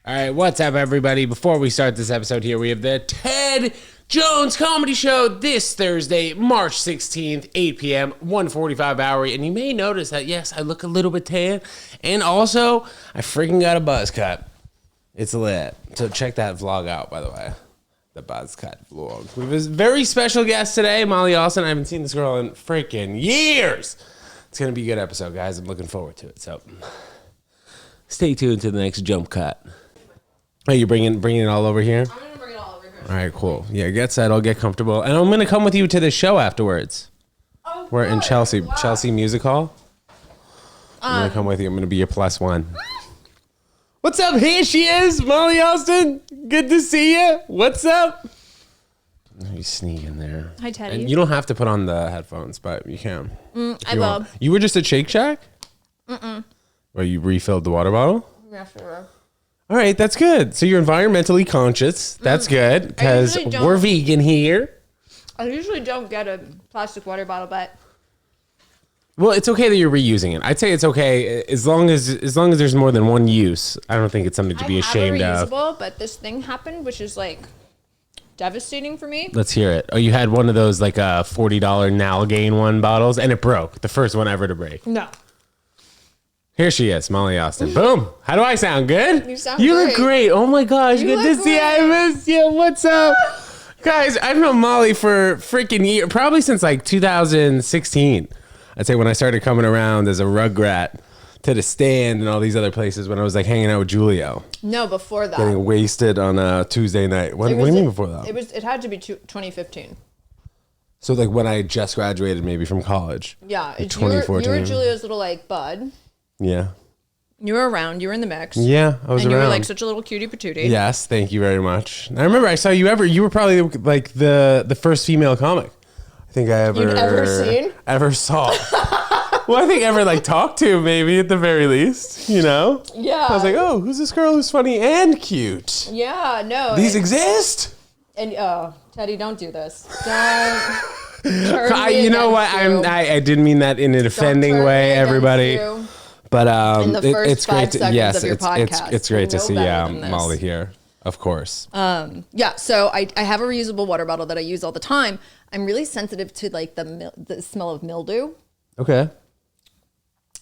All right, what's up, everybody? Before we start this episode here, we have the Ted Jones Comedy Show this Thursday, March 16th, 8 p.m., 1:45 hour. And you may notice that, yes, I look a little bit tan. And also, I freaking got a buzz cut. It's lit. So check that vlog out, by the way. The buzz cut vlog. We have a very special guest today, Molly Austin. I haven't seen this girl in freaking years. It's going to be a good episode, guys. I'm looking forward to it. So stay tuned to the next jump cut. Oh, you bringing it all over here? I'm going to bring it all over here. All right, cool. Yeah, get settled, get comfortable. And I'm going to come with you to the show afterwards. Oh, We're in Chelsea. Wow. Chelsea Music Hall. I'm going to come with you. I'm going to be your plus one. What's up? Here she is, Molly Austin. Good to see you. What's up? You sneak in there. Hi, Teddy. And you don't have to put on the headphones, but you can. I will. You were just at Shake Shack? Where you refilled the water bottle? Yeah, sure. All right, that's good. So you're environmentally conscious. That's good because we're vegan here. I usually don't get a plastic water bottle, but Well, it's okay that you're reusing it. I'd say it's okay as long as there's more than one use. I don't think it's something to be ashamed of. But this thing happened, which is like devastating for me. Let's hear it. Oh, you had one of those like $40 Nalgene one bottles, and it broke. The first one ever to break. No. Here she is, Molly Austin. Boom. How do I sound? Good? You sound You great. look great. Oh my gosh. You Good to look see you. I miss you. What's up? Guys, I've known Molly for freaking years, probably since like 2016. I'd say when I started coming around as a rugrat to the stand and all these other places when I was like hanging out with Julio. No, before that. Getting wasted on a Tuesday night. What do you mean before that? It had to be 2015. So like when I just graduated maybe from college. Yeah. Like You 2014. were Julio's little like bud. Yeah. You were around. You were in the mix. Yeah, I was and around. you were like such a little cutie patootie. Yes, thank you very much. I remember I saw you you were probably like the first female comic I think I You'd ever seen? ever saw. Well, I think ever like talked to maybe at the very least, you know? Yeah. I was like, oh, who's this girl who's funny and cute? Yeah, no. These exist? And Teddy, don't do this. Don't. Turn me You know what? against you. I didn't mean that in an offending Turn way, me against everybody. you. But In the first it's 5 great to seconds of your podcast. it's great to You know see better than this. Molly here, of course. Yeah, so I have a reusable water bottle that I use all the time. I'm really sensitive to like the smell of mildew. Okay.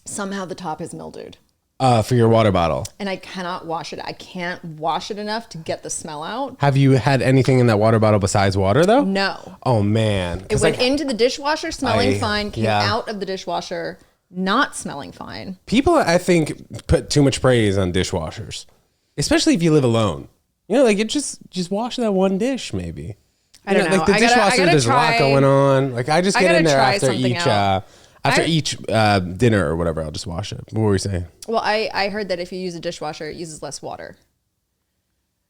Somehow the top is mildewed. For your water bottle. And I cannot wash it. I can't wash it enough to get the smell out. Have you had anything in that water bottle besides water, though? No. Oh, man. It went into the dishwasher smelling fine, came yeah. out of the dishwasher not smelling fine. People, I think, put too much praise on dishwashers, especially if you live alone. You know, like, it just wash that one dish, maybe. I don't know. Like, the dishwasher, there's a lot going on. Like, I just get in there after each dinner or whatever. I'll just wash it. What were we saying? Well, I heard that if you use a dishwasher, it uses less water.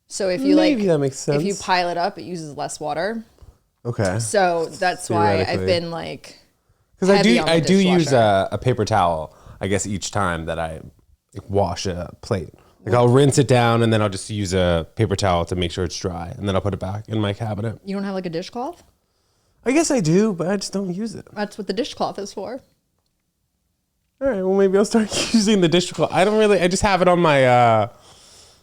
So if you Maybe that makes sense. if you pile it up, it uses less water. Okay. So that's why I've been like, because I do use dishwasher. a paper towel, I guess, each time that I wash a plate. Like I'll rinse it down and then I'll just use a paper towel to make sure it's dry, and then I'll put it back in my cabinet. You don't have like a dishcloth? I guess I do, but I just don't use it. That's what the dishcloth is for. All right, well maybe I'll start using the dishcloth. I just have it on my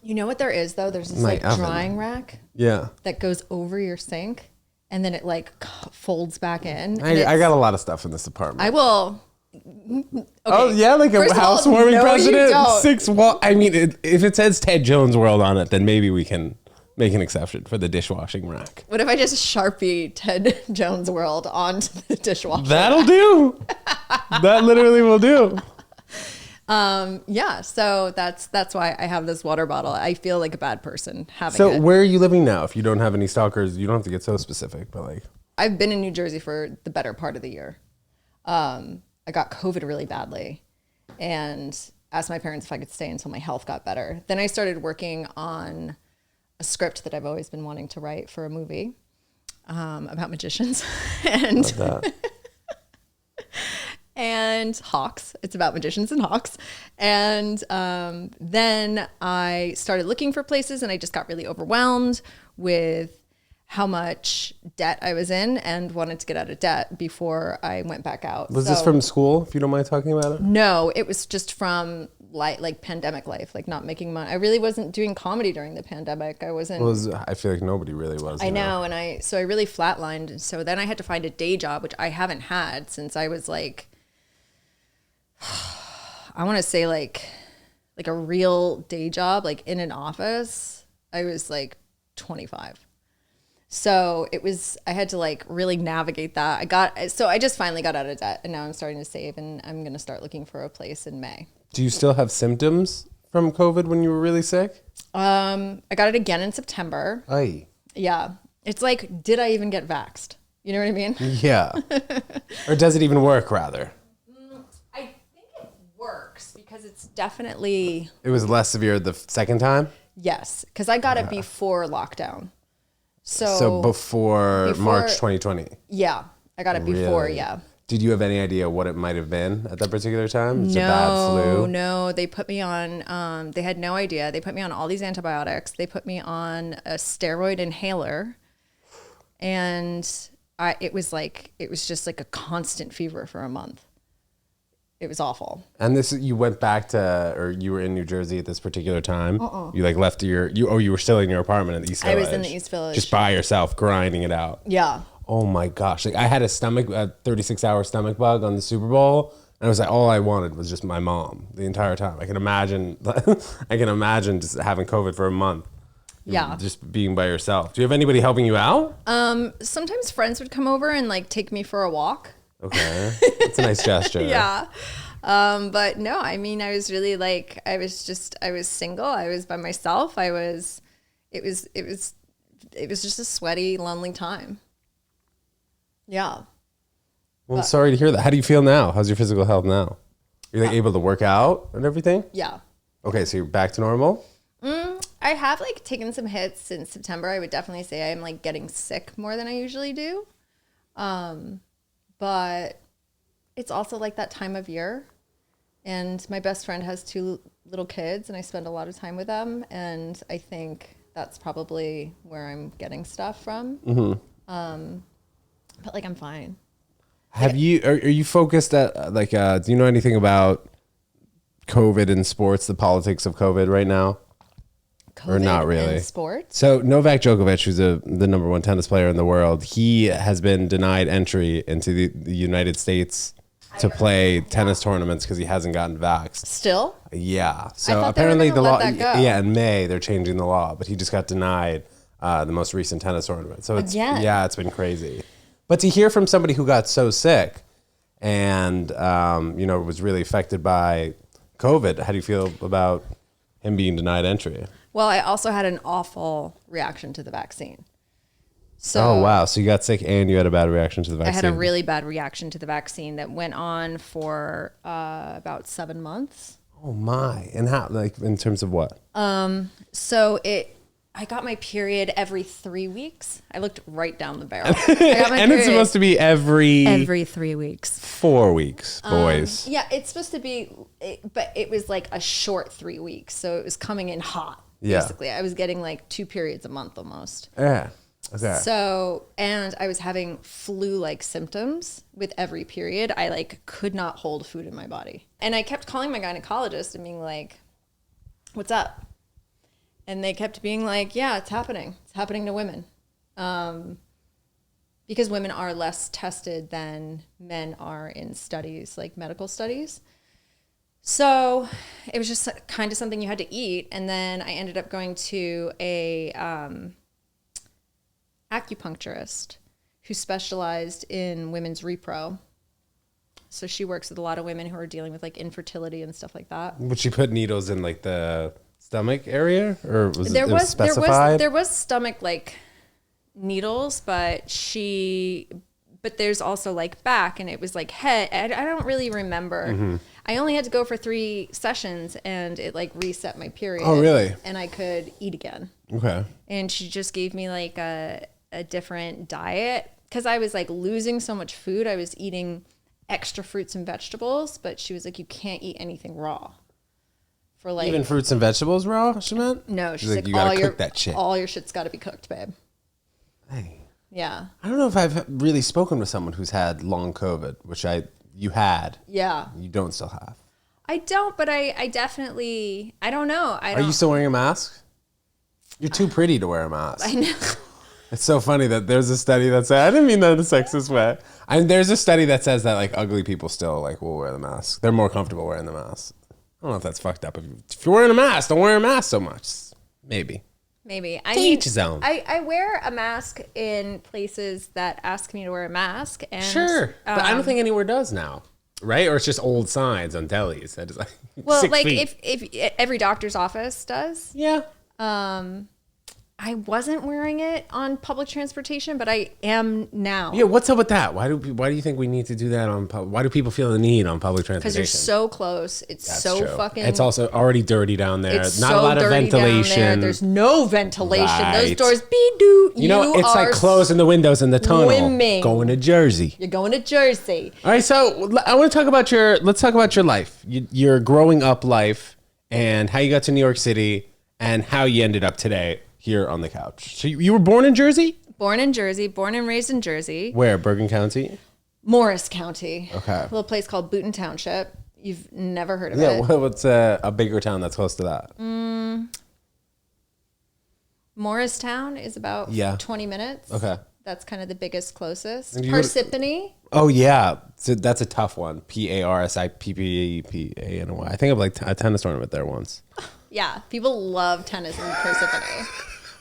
You know what there is though? There's this My like oven. drying rack yeah. that goes over your sink, and then it like folds back in. I got a lot of stuff in this apartment. I will. Okay. Oh yeah, like a First of all, housewarming no, you president. don't. 6 wall. I mean, if it says TEDJONESWORLD on it, then maybe we can make an exception for the dishwashing rack. What if I just Sharpie TEDJONESWORLD onto the dishwasher? That'll do. That literally will do. Yeah, so that's why I have this water bottle. I feel like a bad person having So it. where are you living now? If you don't have any stalkers, you don't have to get so specific, but like. I've been in New Jersey for the better part of the year. I got COVID really badly and asked my parents if I could stay until my health got better. Then I started working on a script that I've always been wanting to write for a movie about magicians and hawks. It's about magicians and hawks. And then I started looking for places, and I just got really overwhelmed with how much debt I was in and wanted to get out of debt before I went back out. Was this from school, if you don't mind talking about it? No, it was just from like pandemic life, like not making money. I really wasn't doing comedy during the pandemic. I wasn't. I feel like nobody really was. I know. And I really flatlined. So then I had to find a day job, which I haven't had since I was like, I want to say like a real day job, like in an office. I was like 25. So I had to like really navigate that. I just finally got out of debt and now I'm starting to save and I'm going to start looking for a place in May. Do you still have symptoms from COVID when you were really sick? I got it again in September. Aye. Yeah. It's like, did I even get vaxxed? You know what I mean? Yeah. Or does it even work, rather? I think it works because it's definitely... It was less severe the second time? Yes, because I got it before lockdown. So before March 2020? Yeah, I got it before, Really? yeah. Did you have any idea what it might have been at that particular time? It's a bad flu? No. They put me on, they had no idea. They put me on all these antibiotics. They put me on a steroid inhaler. And it was just like a constant fever for a month. It was awful. And you went back to, or you were in New Jersey at this particular time? You like left you were still in your apartment in the East Village? I was in the East Village. Just by yourself, grinding it out? Yeah. Oh my gosh. Like I had a 36-hour stomach bug on the Super Bowl. And it was like, all I wanted was just my mom the entire time. I can imagine just having COVID for a month. Yeah. Just being by yourself. Do you have anybody helping you out? Sometimes friends would come over and like take me for a walk. Okay. That's a nice gesture. Yeah. But no, I mean, I was really like, I was single. I was by myself. It was just a sweaty, lonely time. Yeah. Well, I'm sorry to hear that. How do you feel now? How's your physical health now? You're like able to work out and everything? Yeah. Okay. So you're back to normal? I have like taken some hits since September. I would definitely say I'm like getting sick more than I usually do. But it's also like that time of year. And my best friend has 2 little kids and I spend a lot of time with them. And I think that's probably where I'm getting stuff from. But like, I'm fine. Are you focused at like, do you know anything about COVID in sports, the politics of COVID right now? COVID or not really? in sports? So Novak Djokovic, who's the number 1 tennis player in the world, he has been denied entry into the United States to play tennis tournaments because he hasn't gotten vaxxed. Still? Yeah. So thought they were apparently gonna the law, let that go. yeah, in May they're changing the law, but he just got denied the most recent tennis tournament. So it's it's been crazy. But to hear from somebody who got so sick and was really affected by COVID, how do you feel about him being denied entry? Well, I also had an awful reaction to the vaccine. So oh, wow. So you got sick and you had a bad reaction to the vaccine. I had a really bad reaction to the vaccine that went on for about 7 months. Oh my. And how, like in terms of what? So I got my period every 3 weeks. I looked right down the barrel. I got my and it's supposed to be every 3 weeks. 4 weeks, boys. Yeah, it's supposed to be, but it was like a short 3 weeks. So it was coming in hot. Yeah. Basically, I was getting like 2 periods a month almost. Yeah. Okay. So, and I was having flu-like symptoms with every period. I like could not hold food in my body. And I kept calling my gynecologist and being like, what's up? And they kept being like, yeah, it's happening. It's happening to women. Because women are less tested than men are in studies, like medical studies. So it was just kind of something you had to eat. And then I ended up going to a acupuncturist who specialized in women's repro. So she works with a lot of women who are dealing with like infertility and stuff like that. Would she put needles in like the stomach area, or was it specified? There was stomach like needles, but there's also like back, and it was like head. I don't really remember. Mm-hmm. I only had to go for 3 sessions, and it like reset my period. Oh, really? And I could eat again. Okay. And she just gave me like a different diet because I was like losing so much food. I was eating extra fruits and vegetables, but she was like, you can't eat anything raw. For like even fruits and vegetables raw, she meant? No, she's like you gotta cook that shit. All your shit's got to be cooked, babe. Hey. Yeah. I don't know if I've really spoken with someone who's had long COVID, which you had. Yeah. You don't still have. I don't, but I definitely, I don't know. Are you still wearing a mask? You're too pretty to wear a mask. I know. It's so funny that there's a study that said, I didn't mean that in a sexist way. And there's a study that says that like ugly people still like will wear the mask. They're more comfortable wearing the mask. I don't know if that's fucked up. If you're wearing a mask, don't wear a mask so much. Maybe. I each his own. I wear a mask in places that ask me to wear a mask. And, Sure. But I don't think anywhere does now. Right? Or it's just old signs on delis. That is like well, 6 like feet. if every doctor's office does. Yeah. I wasn't wearing it on public transportation, but I am now. Yeah, what's up with that? Why do you think we need to do that on why do people feel the need on public Because transportation? you're so close. It's That's so true. fucking. It's also already dirty down there. It's Not so a lot of dirty down ventilation. there. There's no ventilation. Those Right. doors be doo. You know, it's like closing the windows in the tunnel. swimming. Going to Jersey. You're going to Jersey. All right, so I want to talk about let's talk about your life, your growing up life, and how you got to New York City, and how you ended up today here on the couch. So you were born in Jersey? Born in Jersey. Born and raised in Jersey. Where? Bergen County? Morris County. Okay. A little place called Boonton Township. You've never heard of Yeah, it. what's a bigger town that's close to that? Morristown is about 20 minutes. Okay. That's kind of the biggest, closest. And you- Parsippany. Oh, yeah. So that's a tough one. Parsippany. I think of like a tennis tournament there once. Yeah, people love tennis in Parsippany.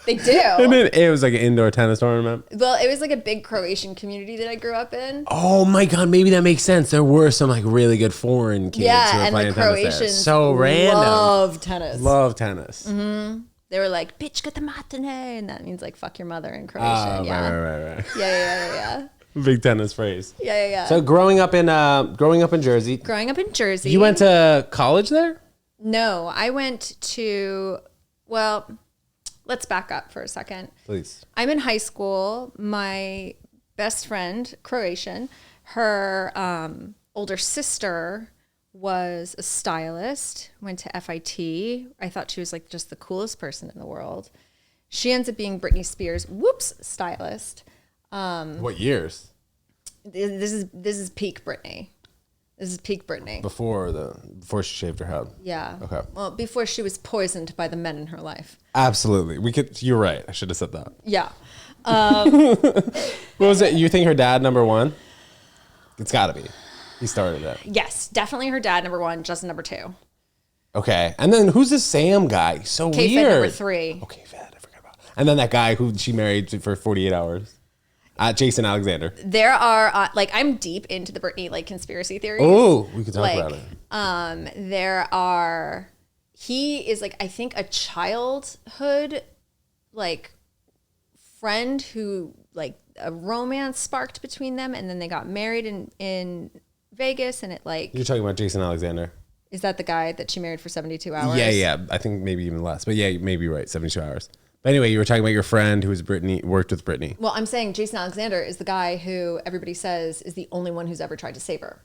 They do. And then it was like an indoor tennis tournament. Well, it was like a big Croatian community that I grew up in. Oh my God, maybe that makes sense. There were some like really good foreign kids who Yeah, were and playing the tennis there. Croatians So random. love tennis. Love tennis. They were like, bitch, get the matinee. And that means like, fuck your mother in Croatian. Oh, Yeah. right. Yeah. Big tennis phrase. Yeah. So growing up in Jersey, Growing up in Jersey. you went to college there? No, I went to, well, let's back up for a second. Please. I'm in high school. My best friend, Croatian, her older sister was a stylist, went to FIT. I thought she was like just the coolest person in the world. She ends up being Britney Spears' stylist. What years? This is peak Britney. This is peak Britney. Before she shaved her head. Yeah. Okay. Well, before she was poisoned by the men in her life. Absolutely. You're right. I should have said that. Yeah. What was it? You think her dad number one? It's got to be. He started it. Yes, definitely her dad number one, Justin number two. Okay. And then who's the Sam guy? So K-Fed weird. number three. Okay, Fed. I forgot about. And then that guy who she married for 48 hours. Jason Alexander. There are I'm deep into the Britney like conspiracy theories. Oh, we could talk about it. He is like I think a childhood like friend who like a romance sparked between them, and then they got married in Vegas, and it like You're talking about Jason Alexander. is that the guy that she married for 72 hours? Yeah. I think maybe even less. But yeah, you may be right. 72 hours. But anyway, you were talking about your friend who was worked with Britney. Well, I'm saying Jason Alexander is the guy who everybody says is the only one who's ever tried to save her.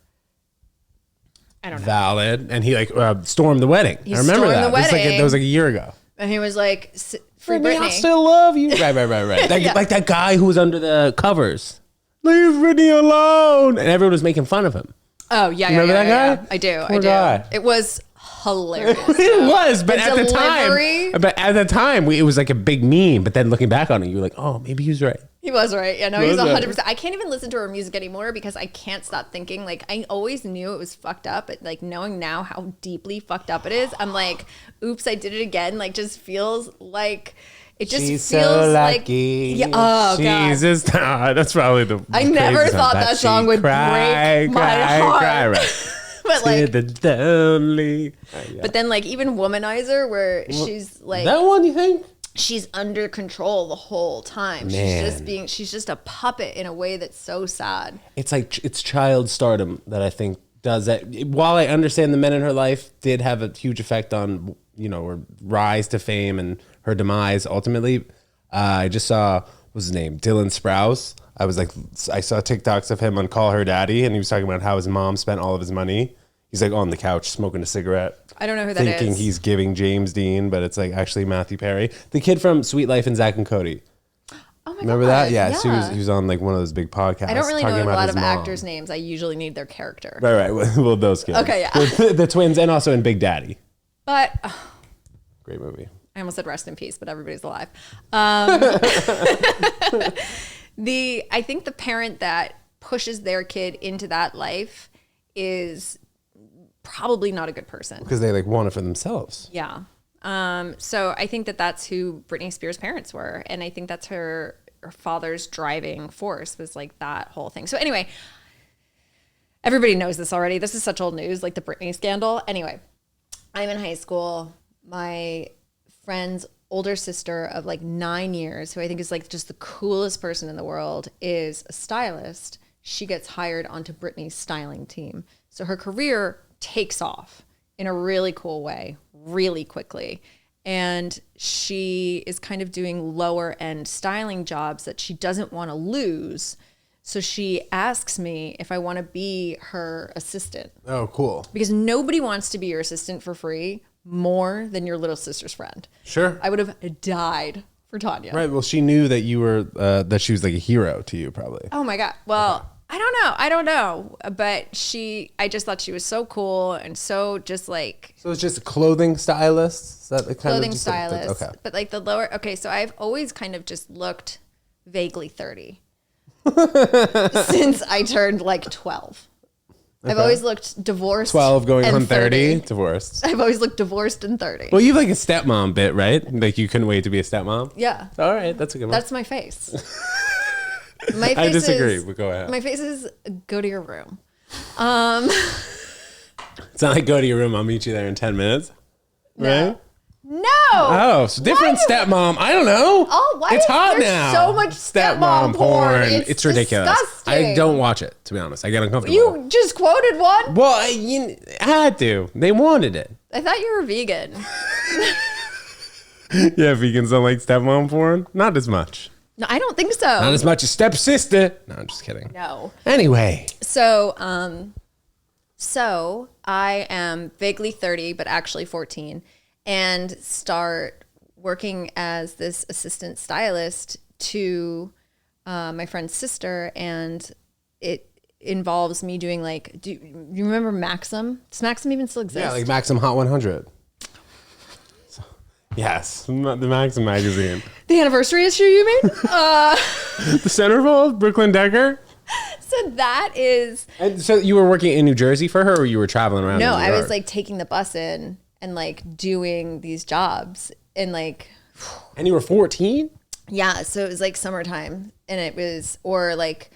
I don't know. Valid. And he like stormed the wedding. I remember stormed that. the wedding. That was like a year ago. And he was like, free Britney, I Britney. still love you. Right. Yeah. Like that guy who was under the covers. Leave Britney alone. And everyone was making fun of him. Oh, yeah. Remember that guy? Yeah. I do. Poor guy. It was hilarious. It was, but The delivery. at the time, it was like a big meme. But then looking back on it, you were like, oh, maybe he was right. He was right. Yeah, no, he's Was right. 100%. I can't even listen to her music anymore because I can't stop thinking. Like, I always knew it was fucked up, but like knowing now how deeply fucked up it is, I'm like, oops, I did it again. Like, just feels like it just She's feels so like lucky. yeah. Oh god, She's a star. That's probably the. I never craziest thought that she song would break my heart. Right. but like, the lonely. but then like even Womanizer, where she's like That one, you think? she's under control the whole time. Man. She's just a puppet in a way that's so sad. It's like it's child stardom that I think does that. While I understand the men in her life did have a huge effect on her rise to fame and her demise ultimately. I just saw what's his name, Dylan Sprouse. I saw TikToks of him on Call Her Daddy, and he was talking about how his mom spent all of his money. He's like on the couch smoking a cigarette. I don't know who that is. Thinking he's giving James Dean, but it's like actually Matthew Perry, the kid from Sweet Life and Zack and Cody. Oh my Remember God. that? Yeah, he was on like one of those big podcasts. I don't really know talking a about lot his of mom. actors' names. I usually need their character. Right. Well, those kids. Okay, yeah. The twins, and also in Big Daddy. But Great movie. I almost said rest in peace, but everybody's alive. I think the parent that pushes their kid into that life is probably not a good person. Because they like want it for themselves. Yeah. So I think that's who Britney Spears' parents were. And I think that's her father's driving force was like that whole thing. So anyway, everybody knows this already. This is such old news, like the Britney scandal. Anyway, I'm in high school. My friend's older sister of like 9 years, who I think is like just the coolest person in the world, is a stylist. She gets hired onto Britney's styling team. So her career takes off in a really cool way, really quickly. And she is kind of doing lower end styling jobs that she doesn't want to lose. So she asks me if I want to be her assistant. Oh, cool. Because nobody wants to be your assistant for free more than your little sister's friend. Sure. I would have died for Tanya. Right. Well, she knew that you were, that she was like a hero to you, probably. Oh my God. Well, okay. I don't know. But I just thought she was so cool and so just like. So it's just a clothing stylist? Is that the kind clothing of just stylist. Okay. But like the lower, okay, so I've always kind of just looked vaguely 30 since I turned like 12. Okay. I've always looked divorced. 12 going on 30, divorced. I've always looked divorced and 30. Well, you have like a stepmom bit, right? Like you couldn't wait to be a stepmom? Yeah. All right. That's a good one. That's my face. My face I disagree, but go ahead. My face is go to your room. It's not like go to your room, I'll meet you there in 10 minutes. No. Right? No. Oh, so different stepmom. I don't know. Oh, why it's is hot there now. so much stepmom porn? It's ridiculous. Disgusting. I don't watch it, to be honest. I get uncomfortable. You just quoted one? Well, I had to. They wanted it. I thought you were vegan. Yeah, vegans don't like stepmom porn? Not as much. No, I don't think so. Not as much as stepsister. No, I'm just kidding. No. Anyway. So I am vaguely 30, but actually 14, and start working as this assistant stylist to my friend's sister, and it involves me doing like, do you remember Maxim? Does Maxim even still exist? Yeah, like Maxim Hot 100. Yes, the Maxim magazine. The anniversary issue, you mean? The centerfold, Brooklyn Decker. So that is. And so you were working in New Jersey for her, or you were traveling around? No, New I York? was like taking the bus in and like doing these jobs and like. And you were 14? Yeah, so it was like summertime, and it was, or like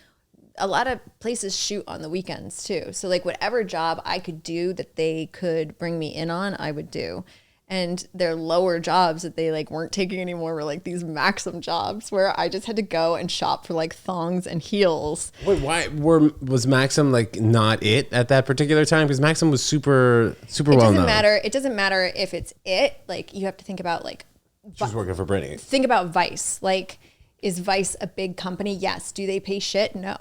a lot of places shoot on the weekends too. So like whatever job I could do that they could bring me in on, I would do. And their lower jobs that they like weren't taking anymore were like these Maxim jobs where I just had to go and shop for like thongs and heels. Wait, why was Maxim like not it at that particular time? Because Maxim was super well known. It doesn't matter if it's it. Like you have to think about like. She was working for Britney. Think about Vice. Like, is Vice a big company? Yes. Do they pay shit? No.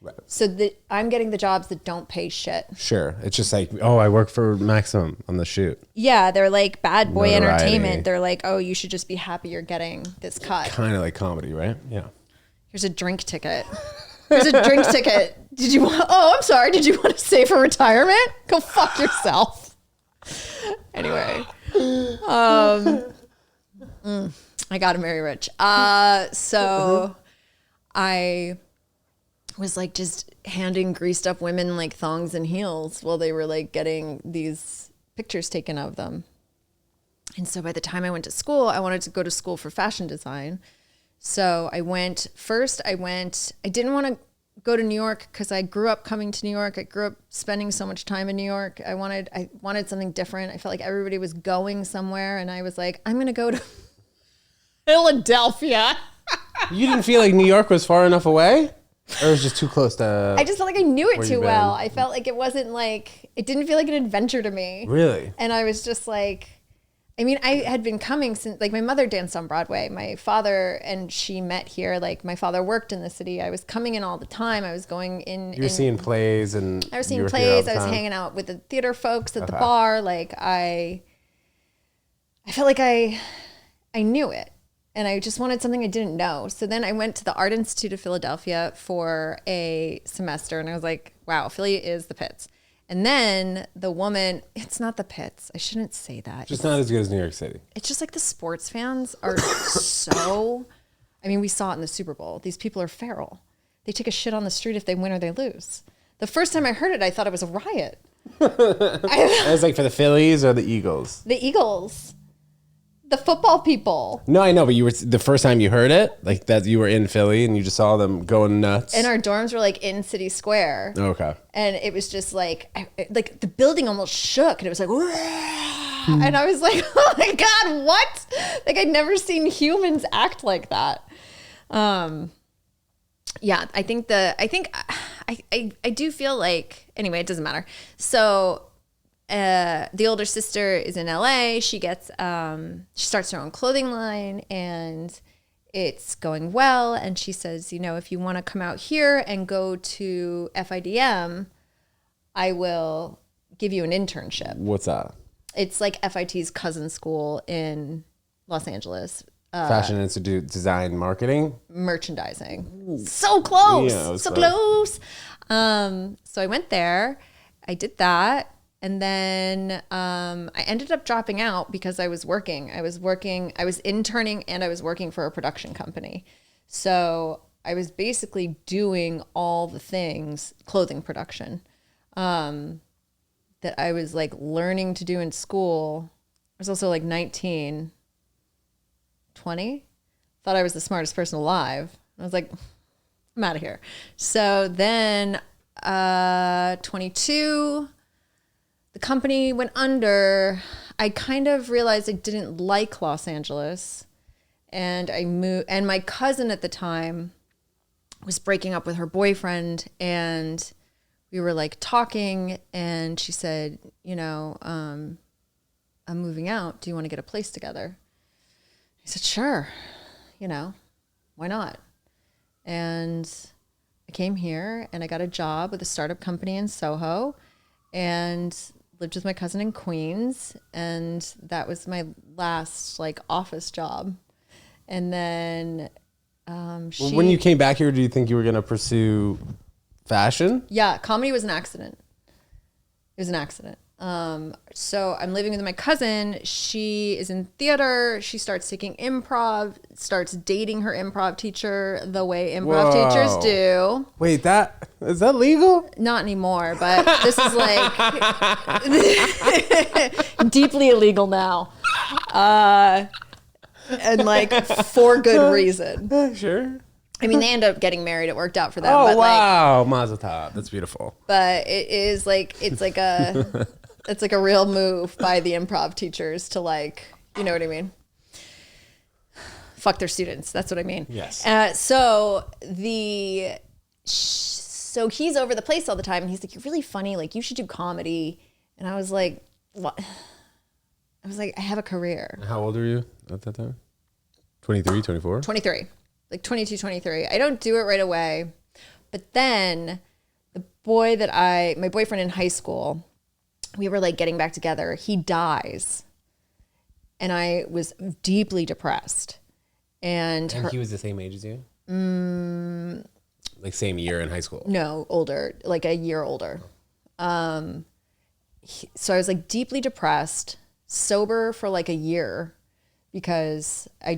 Right. So I'm getting the jobs that don't pay shit. Sure. It's just like, oh, I work for Maxim on the shoot. Yeah, they're like Bad Boy Notoriety. Entertainment. They're like, oh, you should just be happy you're getting this cut. Kind of like comedy, right? Yeah. Here's a drink ticket. Here's a drink ticket. Did you want? Oh, I'm sorry. Did you want to save for retirement? Go fuck yourself. Anyway, I got to marry rich. So I was like just handing greased up women like thongs and heels while they were like getting these pictures taken of them. And so by the time I went to school, I wanted to go to school for fashion design. So I didn't want to go to New York because I grew up coming to New York. I grew up spending so much time in New York. I wanted something different. I felt like everybody was going somewhere, and I was like, I'm going to go to Philadelphia. You didn't feel like New York was far enough away? Or it was just too close to... I just felt like I knew it too well. I felt like it wasn't like... It didn't feel like an adventure to me. Really? And I was just like... I mean, I had been coming since... Like, my mother danced on Broadway. My father and she met here. Like, my father worked in the city. I was coming in all the time. I was going in... You were seeing plays and... I was seeing plays. I was hanging out with the theater folks at the bar. Like, I felt like I knew it. and I just wanted something I didn't know. So then I went to the Art Institute of Philadelphia for a semester, and I was like, wow, Philly is the pits. And then the woman, it's not the pits. I shouldn't say that. Just not as good as New York City. It's just like the sports fans are so, I mean, we saw it in the Super Bowl. These people are feral. They take a shit on the street if they win or they lose. The first time I heard it, I thought it was a riot. It was like for the Phillies or the Eagles? The Eagles. The football people. No, I know, but you were the first time you heard it, like that you were in Philly and you just saw them going nuts. And our dorms were like in City Square. Okay. And it was just like the building almost shook, and it was like, and I was like, oh my God, what? Like I'd never seen humans act like that. Yeah, I do feel like, anyway, it doesn't matter. So the older sister is in LA. She gets, she starts her own clothing line, and it's going well. And she says, you know, if you want to come out here and go to FIDM, I will give you an internship. What's that? It's like FIT's cousin school in Los Angeles. Fashion Institute Design Marketing? Merchandising. So close. Yeah, so close. So I went there. I did that. And then I ended up dropping out because I was working. I was interning, and I was working for a production company. So I was basically doing all the things, clothing production, that I was like learning to do in school. I was also like 19, 20. Thought I was the smartest person alive. I was like, I'm out of here. So then 22, the company went under. I kind of realized I didn't like Los Angeles, and I moved. And my cousin at the time was breaking up with her boyfriend, and we were like talking, and she said, you know, I'm moving out. Do you want to get a place together? I said, sure. You know, why not? And I came here, and I got a job with a startup company in Soho, and lived with my cousin in Queens, and that was my last like office job. And then when you came back here, do you think you were going to pursue fashion? Yeah, comedy was an accident. It was an accident. So I'm living with my cousin. She is in theater. She starts taking improv, starts dating her improv teacher the way improv teachers do. Wait, is that legal? Not anymore, but this is like deeply illegal now. And like for good reason. Sure. I mean, they end up getting married. It worked out for them. Oh, but wow. Mazel tov. That's beautiful. But it is like, it's like a real move by the improv teachers to like, you know what I mean? Fuck their students. That's what I mean. Yes. So he's over the place all the time, and he's like, you're really funny. Like, you should do comedy. And I was like, what? I was like, I have a career. How old are you at that time? 23, 24? 23. Like 22, 23. I don't do it right away. But then my boyfriend in high school, we were like getting back together. He dies. And I was deeply depressed. And he was the same age as you? Like same year in high school? No, older, like a year older. So I was like deeply depressed, sober for like a year, because I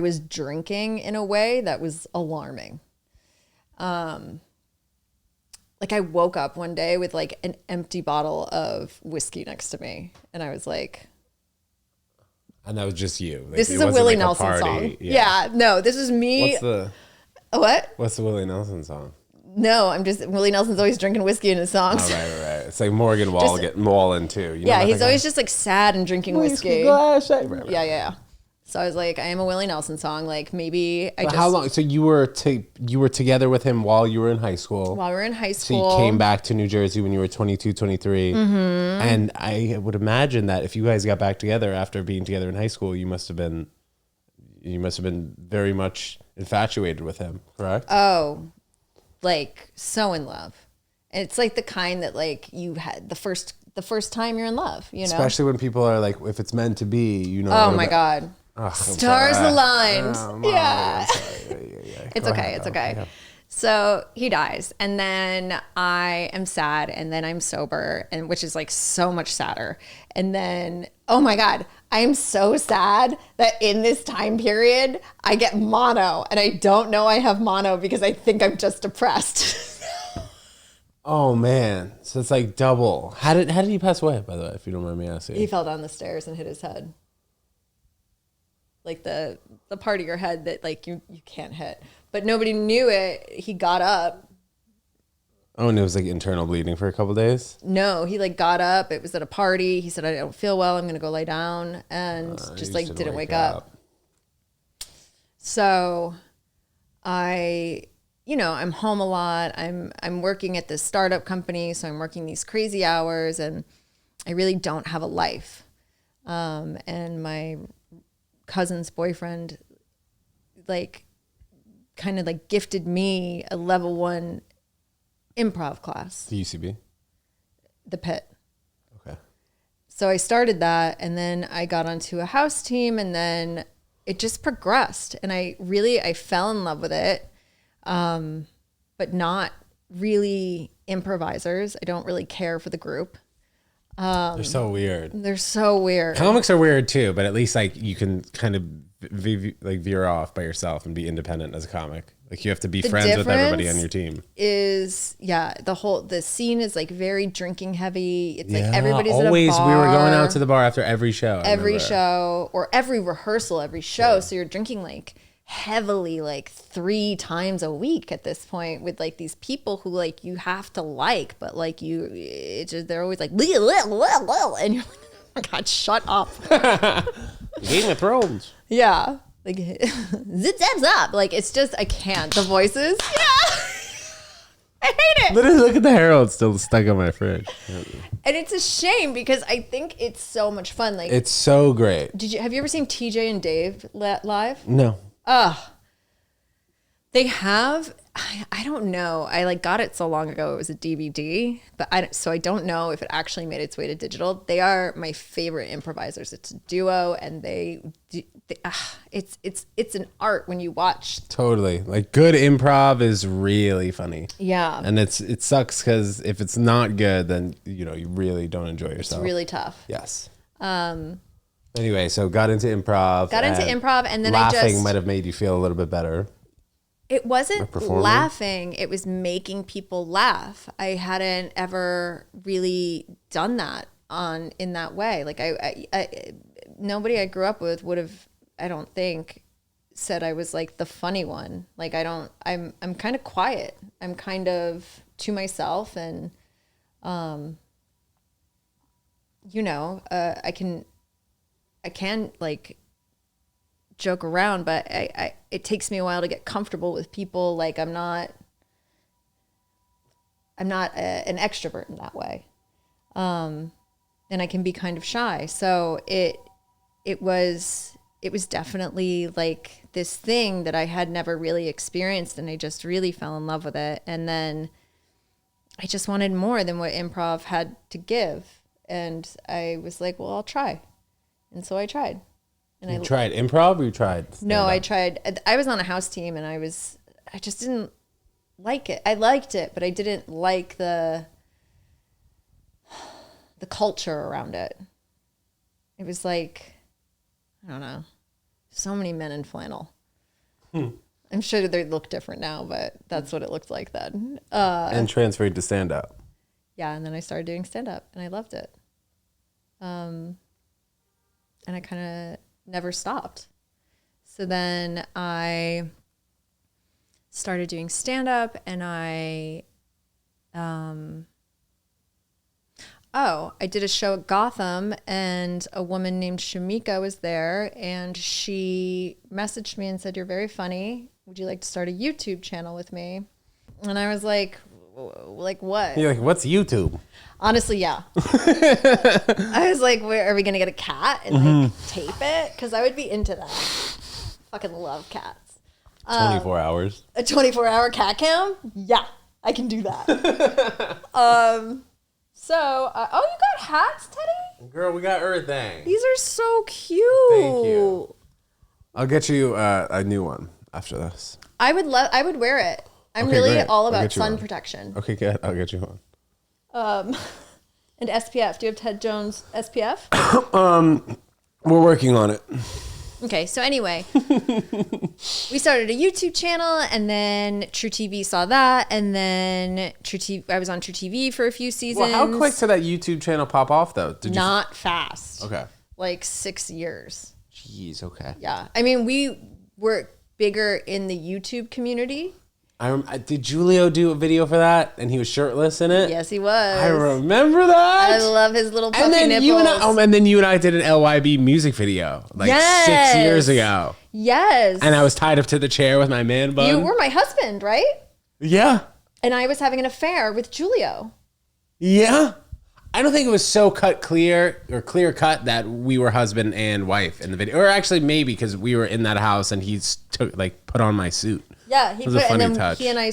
was drinking in a way that was alarming. Like I woke up one day with like an empty bottle of whiskey next to me, and I was like, and that was just you. Like, this is a Willie Nelson party. song. Yeah, no, this is me. What's the Willie Nelson song? No, Willie Nelson's always drinking whiskey in his songs. Oh, right. It's like Morgan Wallen too. You know yeah, he's always just like sad and drinking whiskey. Yeah. So I was like, I am a Willie Nelson song. Like maybe How long? So you were together with him while you were in high school. While we were in high school. So you came back to New Jersey when you were 22, 23. Mm-hmm. And I would imagine that if you guys got back together after being together in high school, you must have been very much infatuated with him, correct? Oh, like so in love. And it's like the kind that like you had the first time you're in love, you know? Especially when people are like, if it's meant to be, you know. Oh my God. Stars aligned. Yeah. Yeah. It's okay. It's okay. Yeah. So he dies, and then I am sad, and then I'm sober, and which is like so much sadder. And then, oh my God, I am so sad that in this time period, I get mono, and I don't know I have mono because I think I'm just depressed. Oh man, so it's like double. How did he pass away, by the way, if you don't mind me asking? He fell down the stairs and hit his head. Like the part of your head that like you can't hit. But nobody knew it. He got up. Oh, and it was like internal bleeding for a couple days? No, he like got up. It was at a party. He said, I don't feel well. I'm going to go lay down. And just like didn't wake up. So I'm home a lot. I'm working at this startup company. So I'm working these crazy hours and I really don't have a life. And my cousin's boyfriend, like, kind of like gifted me a level 1 improv class. The UCB? The Pit. Okay. So I started that, and then I got onto a house team, and then it just progressed. And I fell in love with it, but not really improvisers. I don't really care for the group. They're so weird. They're so weird. Comics are weird too, but at least like you can kind of veer off by yourself and be independent as a comic. Like you have to be friends with everybody on your team. The scene is like very drinking heavy. It's like everybody's always at a bar. We were going out to the bar after every show. Every show or every rehearsal, every show. Yeah. So you're drinking like heavily, like 3 times a week at this point with like these people who like you have to like, but like they're always like, and you're like, oh my God, shut up. Game of Thrones. Yeah. Like, zip, zap, zap. Like, it's just, I can't. The voices. Yeah. I hate it. Literally, look at the Herald still stuck on my fridge. And it's a shame because I think it's so much fun. Like, it's so great. Have you ever seen TJ and Dave live? No. They have, I don't know. I like got it so long ago. It was a DVD, but so I don't know if it actually made its way to digital. They are my favorite improvisers. It's a duo, and it's an art when you watch. Totally, like good improv is really funny. Yeah, and it sucks because if it's not good, then you really don't enjoy yourself. It's really tough. Yes. Anyway, so got into improv. And then laughing might have made you feel a little bit better. It wasn't laughing. It was making people laugh. I hadn't ever really done that in that way. Like nobody I grew up with would have, I don't think, said I was like the funny one. Like I'm kind of quiet. I'm kind of to myself, and I can like joke around, but it takes me a while to get comfortable with people. Like I'm not an extrovert in that way. And I can be kind of shy. So it was definitely like this thing that I had never really experienced, and I just really fell in love with it. And then I just wanted more than what improv had to give. And I was like, well, I'll try. And so I tried. And you tried improv, or you tried stand-up? No, I tried. I was on a house team, and I just didn't like it. I liked it, but I didn't like the culture around it. It was like, I don't know, so many men in flannel. I'm sure they look different now, but that's what it looked like then. And transferred to stand-up. Yeah, and then I started doing stand-up, and I loved it. And I kind of never stopped. So then I started doing stand-up, and I did a show at Gotham, and a woman named Shamika was there, and she messaged me and said, "You're very funny. Would you like to start a YouTube channel with me?" And I was like what? You're like, what's YouTube? Honestly, yeah. I was like, are we going to get a cat and like tape it? Because I would be into that. Fucking love cats. 24 hours. A 24-hour cat cam? Yeah, I can do that. You got hats, Teddy? Girl, we got everything. These are so cute. Thank you. I'll get you a new one after this. I would wear it. I'm Okay, really great. all I'll about get you sun one. protection. Okay, good. I'll get you one. And SPF. Do you have Ted Jones SPF? We're working on it. Okay, so anyway, we started a YouTube channel, and then True TV saw that, and then I was on True TV for a few seasons. Well, how quick did that YouTube channel pop off, though? Not fast. Okay. Like 6 years. Jeez, okay. Yeah. I mean, we were bigger in the YouTube community. Did Julio do a video for that? And he was shirtless in it? Yes, he was. I remember that. I love his little puffy and then nipples. you and I did an LYB music video like 6 years ago. Yes. And I was tied up to the chair with my man bun. You were my husband, right? Yeah. And I was having an affair with Julio. Yeah. I don't think it was so clear cut that we were husband and wife in the video. Or actually maybe because we were in that house and he put on my suit. Yeah, It was a funny touch. he and I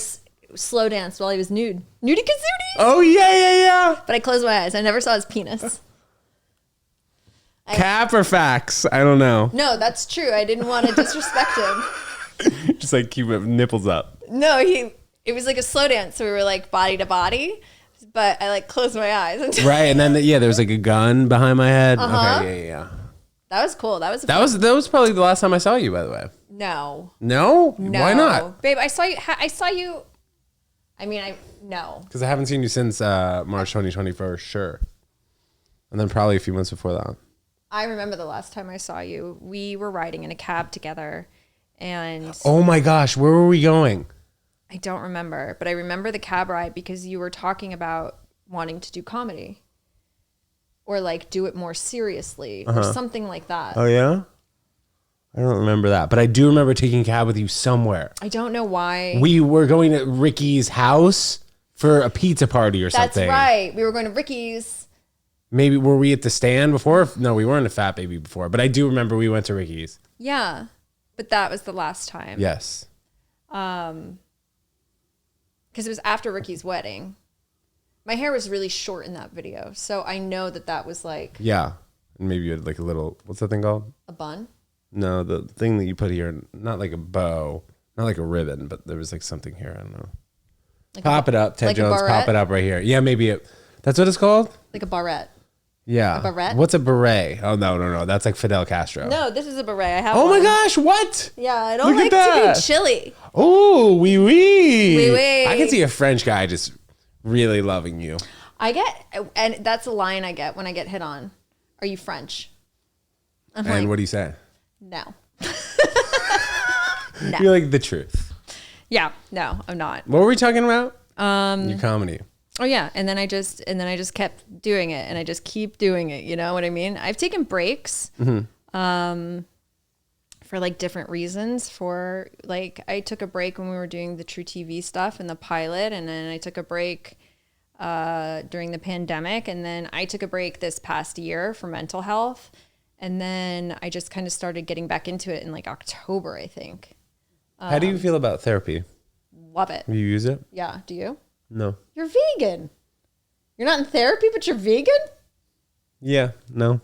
slow danced while he was nude. Nudie kazootie. Oh, yeah. But I closed my eyes. I never saw his penis. Cap or facts? I don't know. No, that's true. I didn't want to disrespect him. Just like keep nipples up. No, it was like a slow dance. So we were like body to body. But I like closed my eyes. Right, and then there was like a gun behind my head. Uh-huh. Okay, yeah. That was cool. That was probably the last time I saw you, by the way. No. No? Why not? Babe, I saw you. I mean, no. Because I haven't seen you since March 2020 for sure. And then probably a few months before that. I remember the last time I saw you. We were riding in a cab together. And oh my gosh, where were we going? I don't remember. But I remember the cab ride because you were talking about wanting to do comedy. Or like do it more seriously. Or something like that. Oh, yeah? I don't remember that. But I do remember taking a cab with you somewhere. I don't know why. We were going to Ricky's house for a pizza party or That's something. right. We were going to Ricky's. Maybe were we at the stand before? No, we weren't a Fat Baby before. But I do remember we went to Ricky's. Yeah. But that was the last time. Yes. Because it was after Ricky's wedding. My hair was really short in that video. So I know that was like... Yeah. And maybe you had like a little... What's that thing called? A bun? No, the thing that you put here, not like a bow, not like a ribbon, but there was like something here. I don't know. Like pop it up, Ted like Jones. Pop it up right here. Yeah, maybe that's what it's called? Like a barrette. Yeah. A barrette? What's a beret? Oh, no. That's like Fidel Castro. No, this is a beret. I have Oh one. my gosh, what? Yeah, I don't Look like at that. to be chilly. Oh, wee wee. Wee wee. I can see a French guy just really loving you. And that's a line I get when I get hit on. Are you French? I'm And like, what do you say? no. You're like the truth. Yeah, no, I'm not. What were we talking about? Your comedy. Oh yeah, and then I just kept doing it, and I just keep doing it. You know what I mean? I've taken breaks, for like different reasons. For like, I took a break when we were doing the True TV stuff and the pilot, and then I took a break during the pandemic, and then I took a break this past year for mental health, and then I just kind of started getting back into it in like October, I think. How do you feel about therapy? Love it. You use it? Yeah. Do you? No. You're vegan. You're not in therapy, but you're vegan? Yeah, no.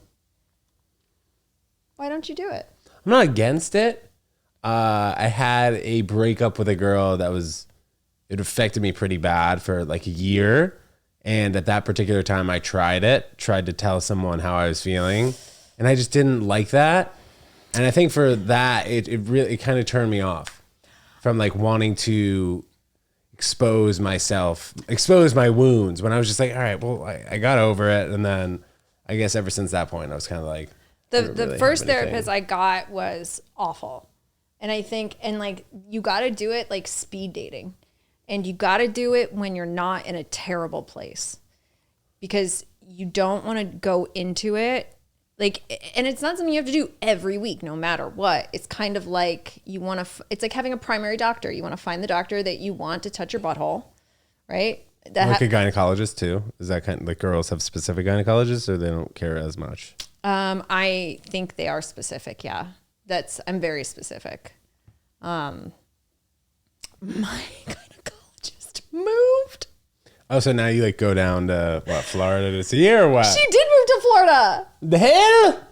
Why don't you do it? I'm not against it. I had a breakup with a girl it affected me pretty bad for like a year. And at that particular time, I tried to tell someone how I was feeling. And I just didn't like that. And I think for that, it kind of turned me off from like wanting to expose my wounds when I was just like, all right, well, I got over it. And then I guess ever since that point, I was kind of like, the first therapist I got was awful. And I think, and like, you got to do it like speed dating, and you got to do it when you're not in a terrible place, because you don't want to go into it. Like, and it's not something you have to do every week, no matter what. It's kind of like it's like having a primary doctor. You want to find the doctor that you want to touch your butthole, right? Like a gynecologist too. Is that kind of like girls have specific gynecologists, or they don't care as much? I think they are specific. Yeah, I'm very specific. My gynecologist moved. Oh, so now you like go down to Florida to see her or what? She did move to Florida. The hell?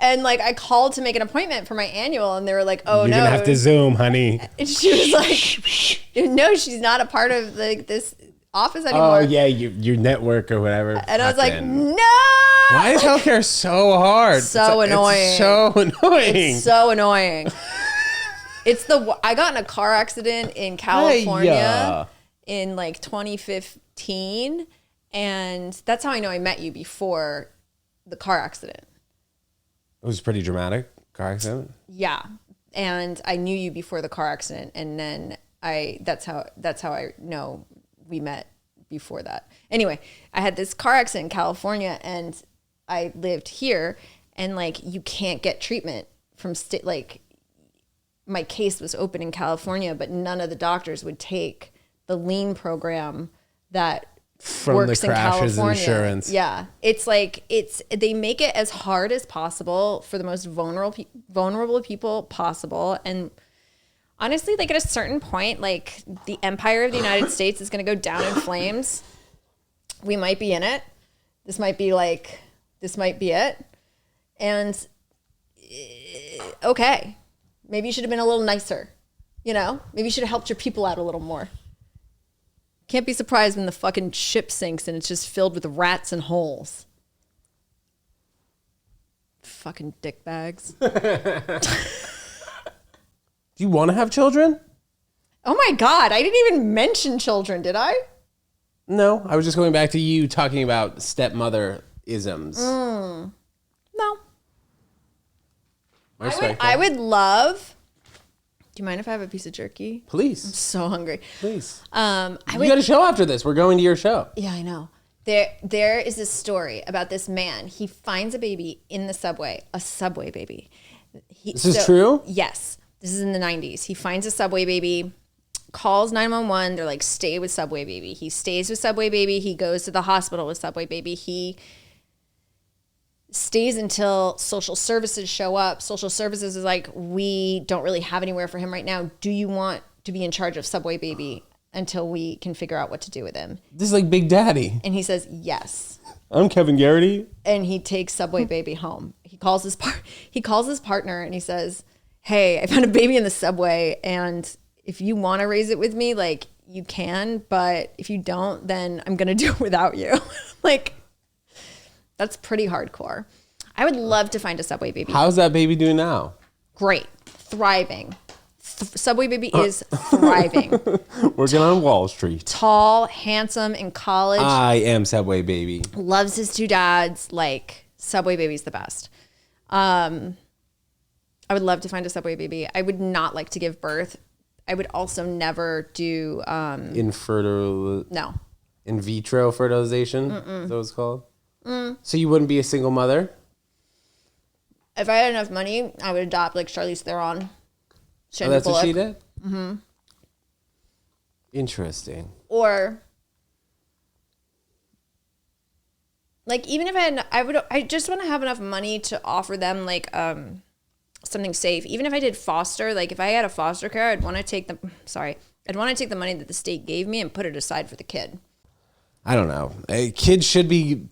And like I called to make an appointment for my annual, and they were like, "Oh, You're no, gonna have to Zoom, honey." And she was like, "No, she's not a part of this office anymore." Oh yeah, your network or whatever. And I was like, "No!" Why is healthcare so hard? So annoying. It's so annoying. It's so annoying. I got in a car accident in California in like 2015, and that's how I know I met you, before the car accident. It was pretty dramatic car accident. Yeah, and I knew you before the car accident, and then that's how I know we met before that. Anyway, I had this car accident in California, and I lived here, and like you can't get treatment from like my case was open in California, but none of the doctors would take the lien program that from works the in crashes California. Insurance. Yeah. It's like, they make it as hard as possible for the most vulnerable people possible. And honestly, like at a certain point, like the empire of the United States is going to go down in flames. We might be in it. This might be it. And okay, maybe you should have been a little nicer, maybe you should have helped your people out a little more. Can't be surprised when the fucking ship sinks and it's just filled with rats and holes. Fucking dick bags. Do you want to have children? Oh my God, I didn't even mention children, did I? No, I was just going back to you talking about stepmother isms. No. I would love... Do you mind if I have a piece of jerky? Please. I'm so hungry. Please. We got a show after this. We're going to your show. Yeah, I know. There is this story about this man. He finds a baby in the subway, a subway baby. This is true? Yes. This is in the 90s. He finds a subway baby, calls 911. They're like, stay with subway baby. He stays with subway baby. He goes to the hospital with subway baby. He stays until social services show up. Social services is like, we don't really have anywhere for him right now. Do you want to be in charge of subway baby until we can figure out what to do with him? This is like Big Daddy. And he says, yes. I'm Kevin Garrity. And he takes subway baby home. He calls his partner and he says, hey, I found a baby in the subway, and if you want to raise it with me, like, you can, but if you don't, then I'm going to do it without you. Like, that's pretty hardcore. I would love to find a subway baby. How's that baby doing now? Great. Thriving. Subway baby is thriving. Working on Wall Street. Tall, handsome, in college. I am Subway baby. Loves his two dads. Like, subway baby's the best. I would love to find a subway baby. I would not like to give birth. I would also never do... No. In vitro fertilization? Is that what it's called? So you wouldn't be a single mother? If I had enough money, I would adopt like Charlize Theron. Oh, that's what she did? Mm-hmm. Interesting. Or like, even if I just want to have enough money to offer them like something safe. Even if I did foster, like if I had a foster care, I'd want to take the money that the state gave me and put it aside for the kid. I don't know. Kids should be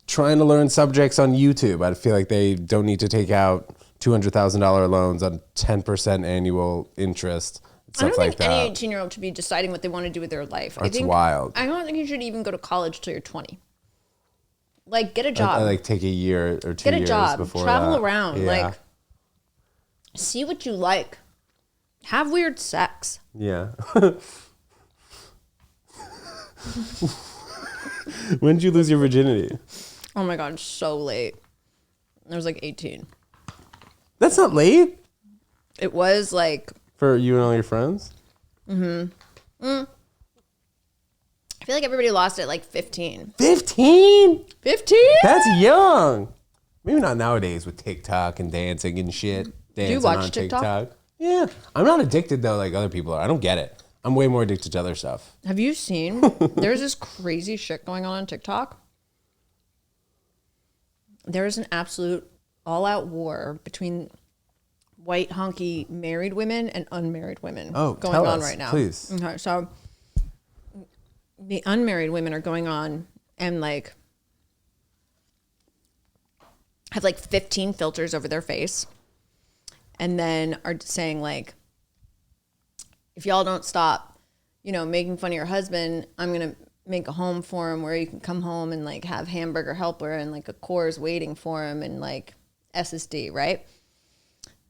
trying to learn subjects on YouTube. I feel like they don't need to take out $200,000 loans on 10% annual interest. I don't think any 18-year-old should be deciding what they want to do with their life. That's wild. I don't think you should even go to college till you're 20. Like, get a job. I like take a year or 2 years. Get a job. Before Travel that. around. Yeah. Like, see what you like. Have weird sex. Yeah. When did you lose your virginity? Oh my God, so late. I was like 18. That's not late. It was like... For you and all your friends? I feel like everybody lost it at like 15. 15? 15? That's young. Maybe not nowadays with TikTok and dancing and shit. Do you watch TikTok? Yeah. I'm not addicted though like other people are. I don't get it. I'm way more addicted to other stuff. Have you seen? There's this crazy shit going on TikTok. There's an absolute all-out war between white honky married women and unmarried women going on right now. Please. Okay, so the unmarried women are going on and like have like 15 filters over their face and then are saying like, if y'all don't stop, you know, making fun of your husband, I'm going to make a home for him where you can come home and like have hamburger helper and like a Coors waiting for him and like SSD, right?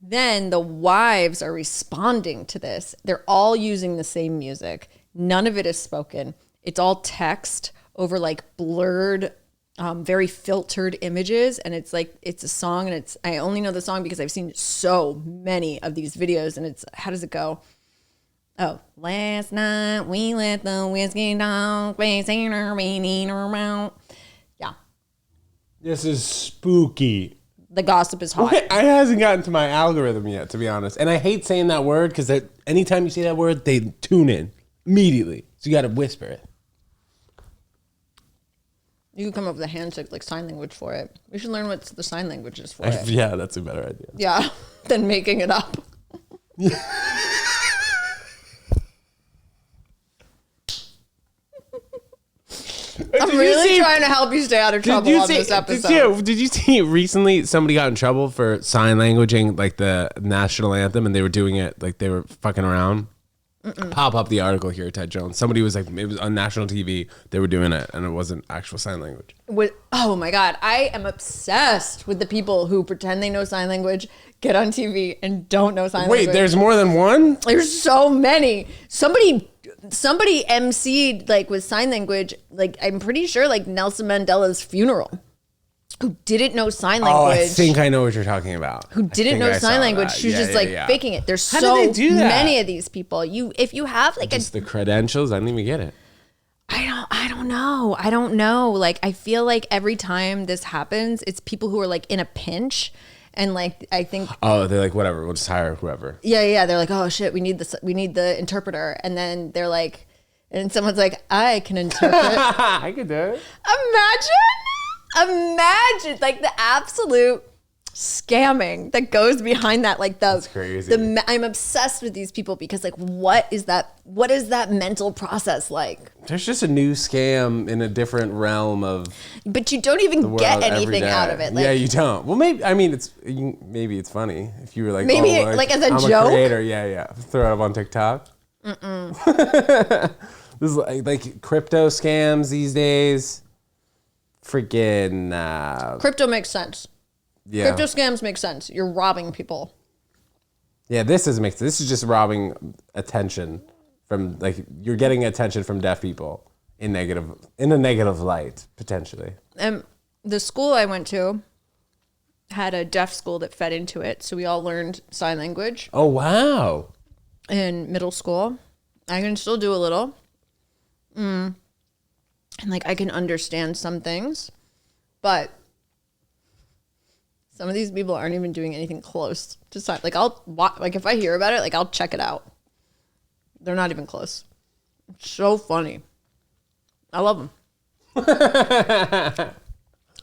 Then the wives are responding to this. They're all using the same music. None of it is spoken. It's all text over like blurred, very filtered images. And it's like, it's a song and I only know the song because I've seen so many of these videos and it's, how does it go? Oh, last night we let the whiskey down, facing her meaning around. Yeah. This is spooky. The gossip is hot. It hasn't gotten to my algorithm yet, to be honest. And I hate saying that word because anytime you say that word, they tune in immediately. So you got to whisper it. You can come up with a handshake, like sign language for it. We should learn what the sign language is for it. Yeah, that's a better idea. Yeah, than making it up. I'm really trying to help you stay out of trouble on this episode. Did you see recently somebody got in trouble for sign languaging like the national anthem and they were doing it like they were fucking around? Pop up the article here, Ted Jones. Somebody was like, it was on national TV. They were doing it and it wasn't actual sign language. Oh my God. I am obsessed with the people who pretend they know sign language, get on TV and don't know sign language. Wait, there's more than one? There's so many. Somebody emceed like with sign language, like I'm pretty sure like Nelson Mandela's funeral, who didn't know sign language. Oh, I think I know what you're talking about. Who didn't know sign language. She was just faking it. There's so many of these people. If you have like just the credentials, I don't even get it. I don't know. Like I feel like every time this happens, it's people who are like in a pinch. And like, I think. Oh, they're like, whatever, we'll just hire whoever. Yeah. They're like, oh shit, we need the interpreter. And then they're like, and someone's like, I can interpret. I can do it. Imagine like the absolute scamming that goes behind that. Like that's crazy. I'm obsessed with these people because like, what is that mental process like? There's just a new scam in a different realm of. But you don't even get anything out of it. Like, yeah, you don't. Well, maybe maybe it's funny if you were like, maybe like as a I'm joke. A creator. Yeah. Throw it up on TikTok. This is like crypto scams these days. Freaking. Crypto makes sense. Yeah. Crypto scams make sense. You're robbing people. Yeah, this is just robbing attention from like you're getting attention from deaf people in a negative light potentially. The school I went to had a deaf school that fed into it, so we all learned sign language. Oh wow! In middle school, I can still do a little, and like I can understand some things, but some of these people aren't even doing anything close to sign. Like if I hear about it, like I'll check it out. They're not even close. It's so funny. I love them.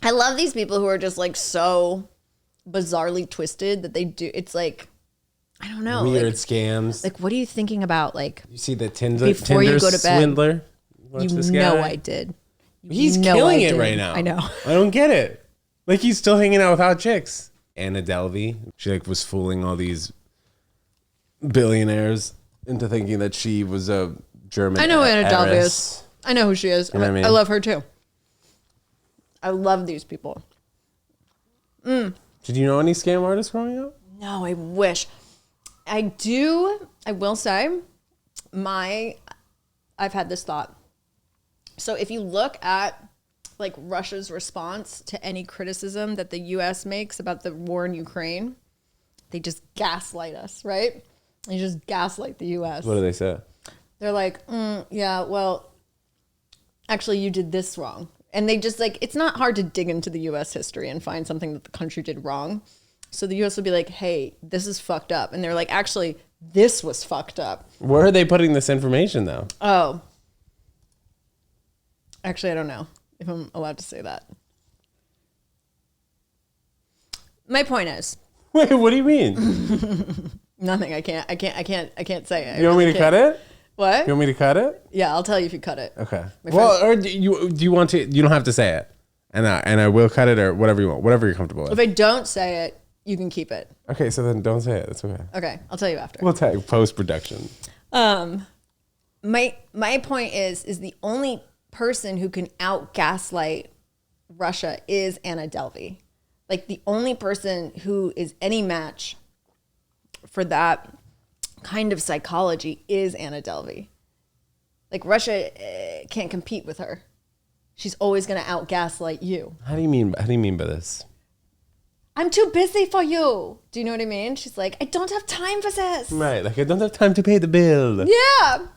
I love these people who are just like so bizarrely twisted that they do. It's like, I don't know. Weird like, scams. Like, what are you thinking about? Like, you see the Tinder before you go to bed, swindler? You know I did. He's killing it right now. I know. I don't get it. Like he's still hanging out with hot chicks. Anna Delvey. She like was fooling all these billionaires into thinking that she was a German. I know who Anna Delvey heiress. is. I know who she is. You know what I mean? I love her too. I love these people. Did you know any scam artists growing up? No, I wish. I do. I will say, I've had this thought. So if you look at like Russia's response to any criticism that the U.S. makes about the war in Ukraine, they just gaslight us, right? They just gaslight the U.S. What do they say? They're like, yeah, well, actually you did this wrong. And they just like, it's not hard to dig into the U.S. history and find something that the country did wrong. So the U.S. will be like, hey, this is fucked up. And they're like, actually, this was fucked up. Where are they putting this information though? Oh. Actually, I don't know if I'm allowed to say that. My point is. Wait, what do you mean? Nothing. I can't say it. You want me to cut it? What? You want me to cut it? Yeah, I'll tell you if you cut it. Okay. Well, or do you want to? You don't have to say it. And I will cut it or whatever you want, whatever you're comfortable with. If I don't say it, you can keep it. Okay, so then don't say it. It's okay. Okay, I'll tell you after. We'll tell you post-production. My point is the only person who can out-gaslight Russia is Anna Delvey. Like, the only person who is any match for that kind of psychology is Anna Delvey. Like, Russia can't compete with her. She's always going to out-gaslight you. How do you mean by this? I'm too busy for you. Do you know what I mean? She's like, I don't have time for this. Right, like I don't have time to pay the bill. Yeah.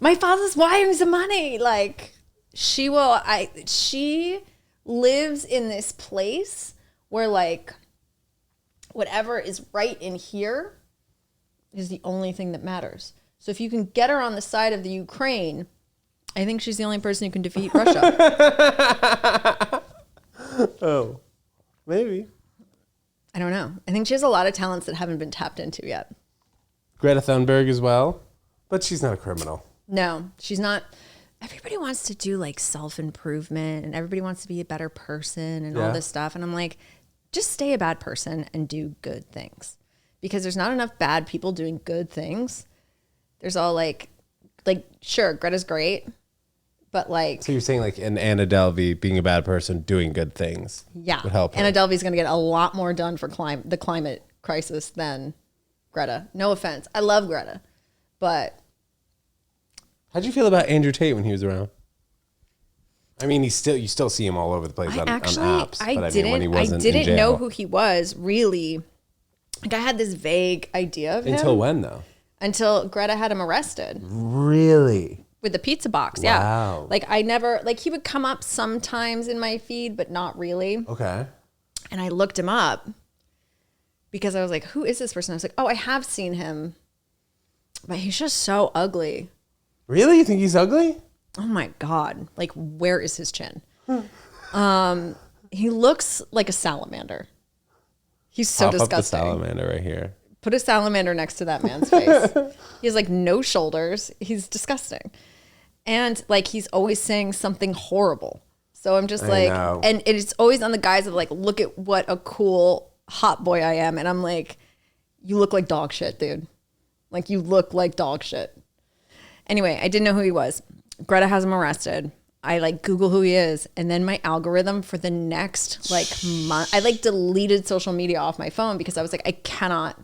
My father's wiring the money. Like, she lives in this place where, like, whatever is right in here is the only thing that matters. So if you can get her on the side of the Ukraine, I think she's the only person who can defeat Russia. Oh, maybe. I don't know. I think she has a lot of talents that haven't been tapped into yet. Greta Thunberg as well, but she's not a criminal. No, she's not. Everybody wants to do like self-improvement and everybody wants to be a better person and all this stuff. And I'm like, just stay a bad person and do good things, because there's not enough bad people doing good things. There's all like sure, Greta's great, but like. So you're saying like an Anna Delvey being a bad person doing good things would help her. Anna Delvey's going to get a lot more done for the climate crisis than Greta. No offense. I love Greta, but. How'd you feel about Andrew Tate when he was around? I mean, you still see him all over the place on apps. I didn't didn't know who he was, really. Like, I had this vague idea of him. Until when, though? Until Greta had him arrested. Really? With the pizza box, wow. Yeah. Like, I never, like, he would come up sometimes in my feed, but not really. Okay. And I looked him up because I was like, who is this person? I was like, oh, I have seen him, but he's just so ugly. Really? You think he's ugly? Oh my God. Like, where is his chin? He looks like a salamander. He's so disgusting. Up the salamander right here. Put a salamander next to that man's face. He has like no shoulders. He's disgusting. And like, he's always saying something horrible. So I'm just like, and it's always on the guise of like, look at what a cool hot boy I am. And I'm like, you look like dog shit, dude. Like, you look like dog shit. Anyway, I didn't know who he was. Greta has him arrested. I like Google who he is. And then my algorithm for the next like month, I like deleted social media off my phone because I was like, I cannot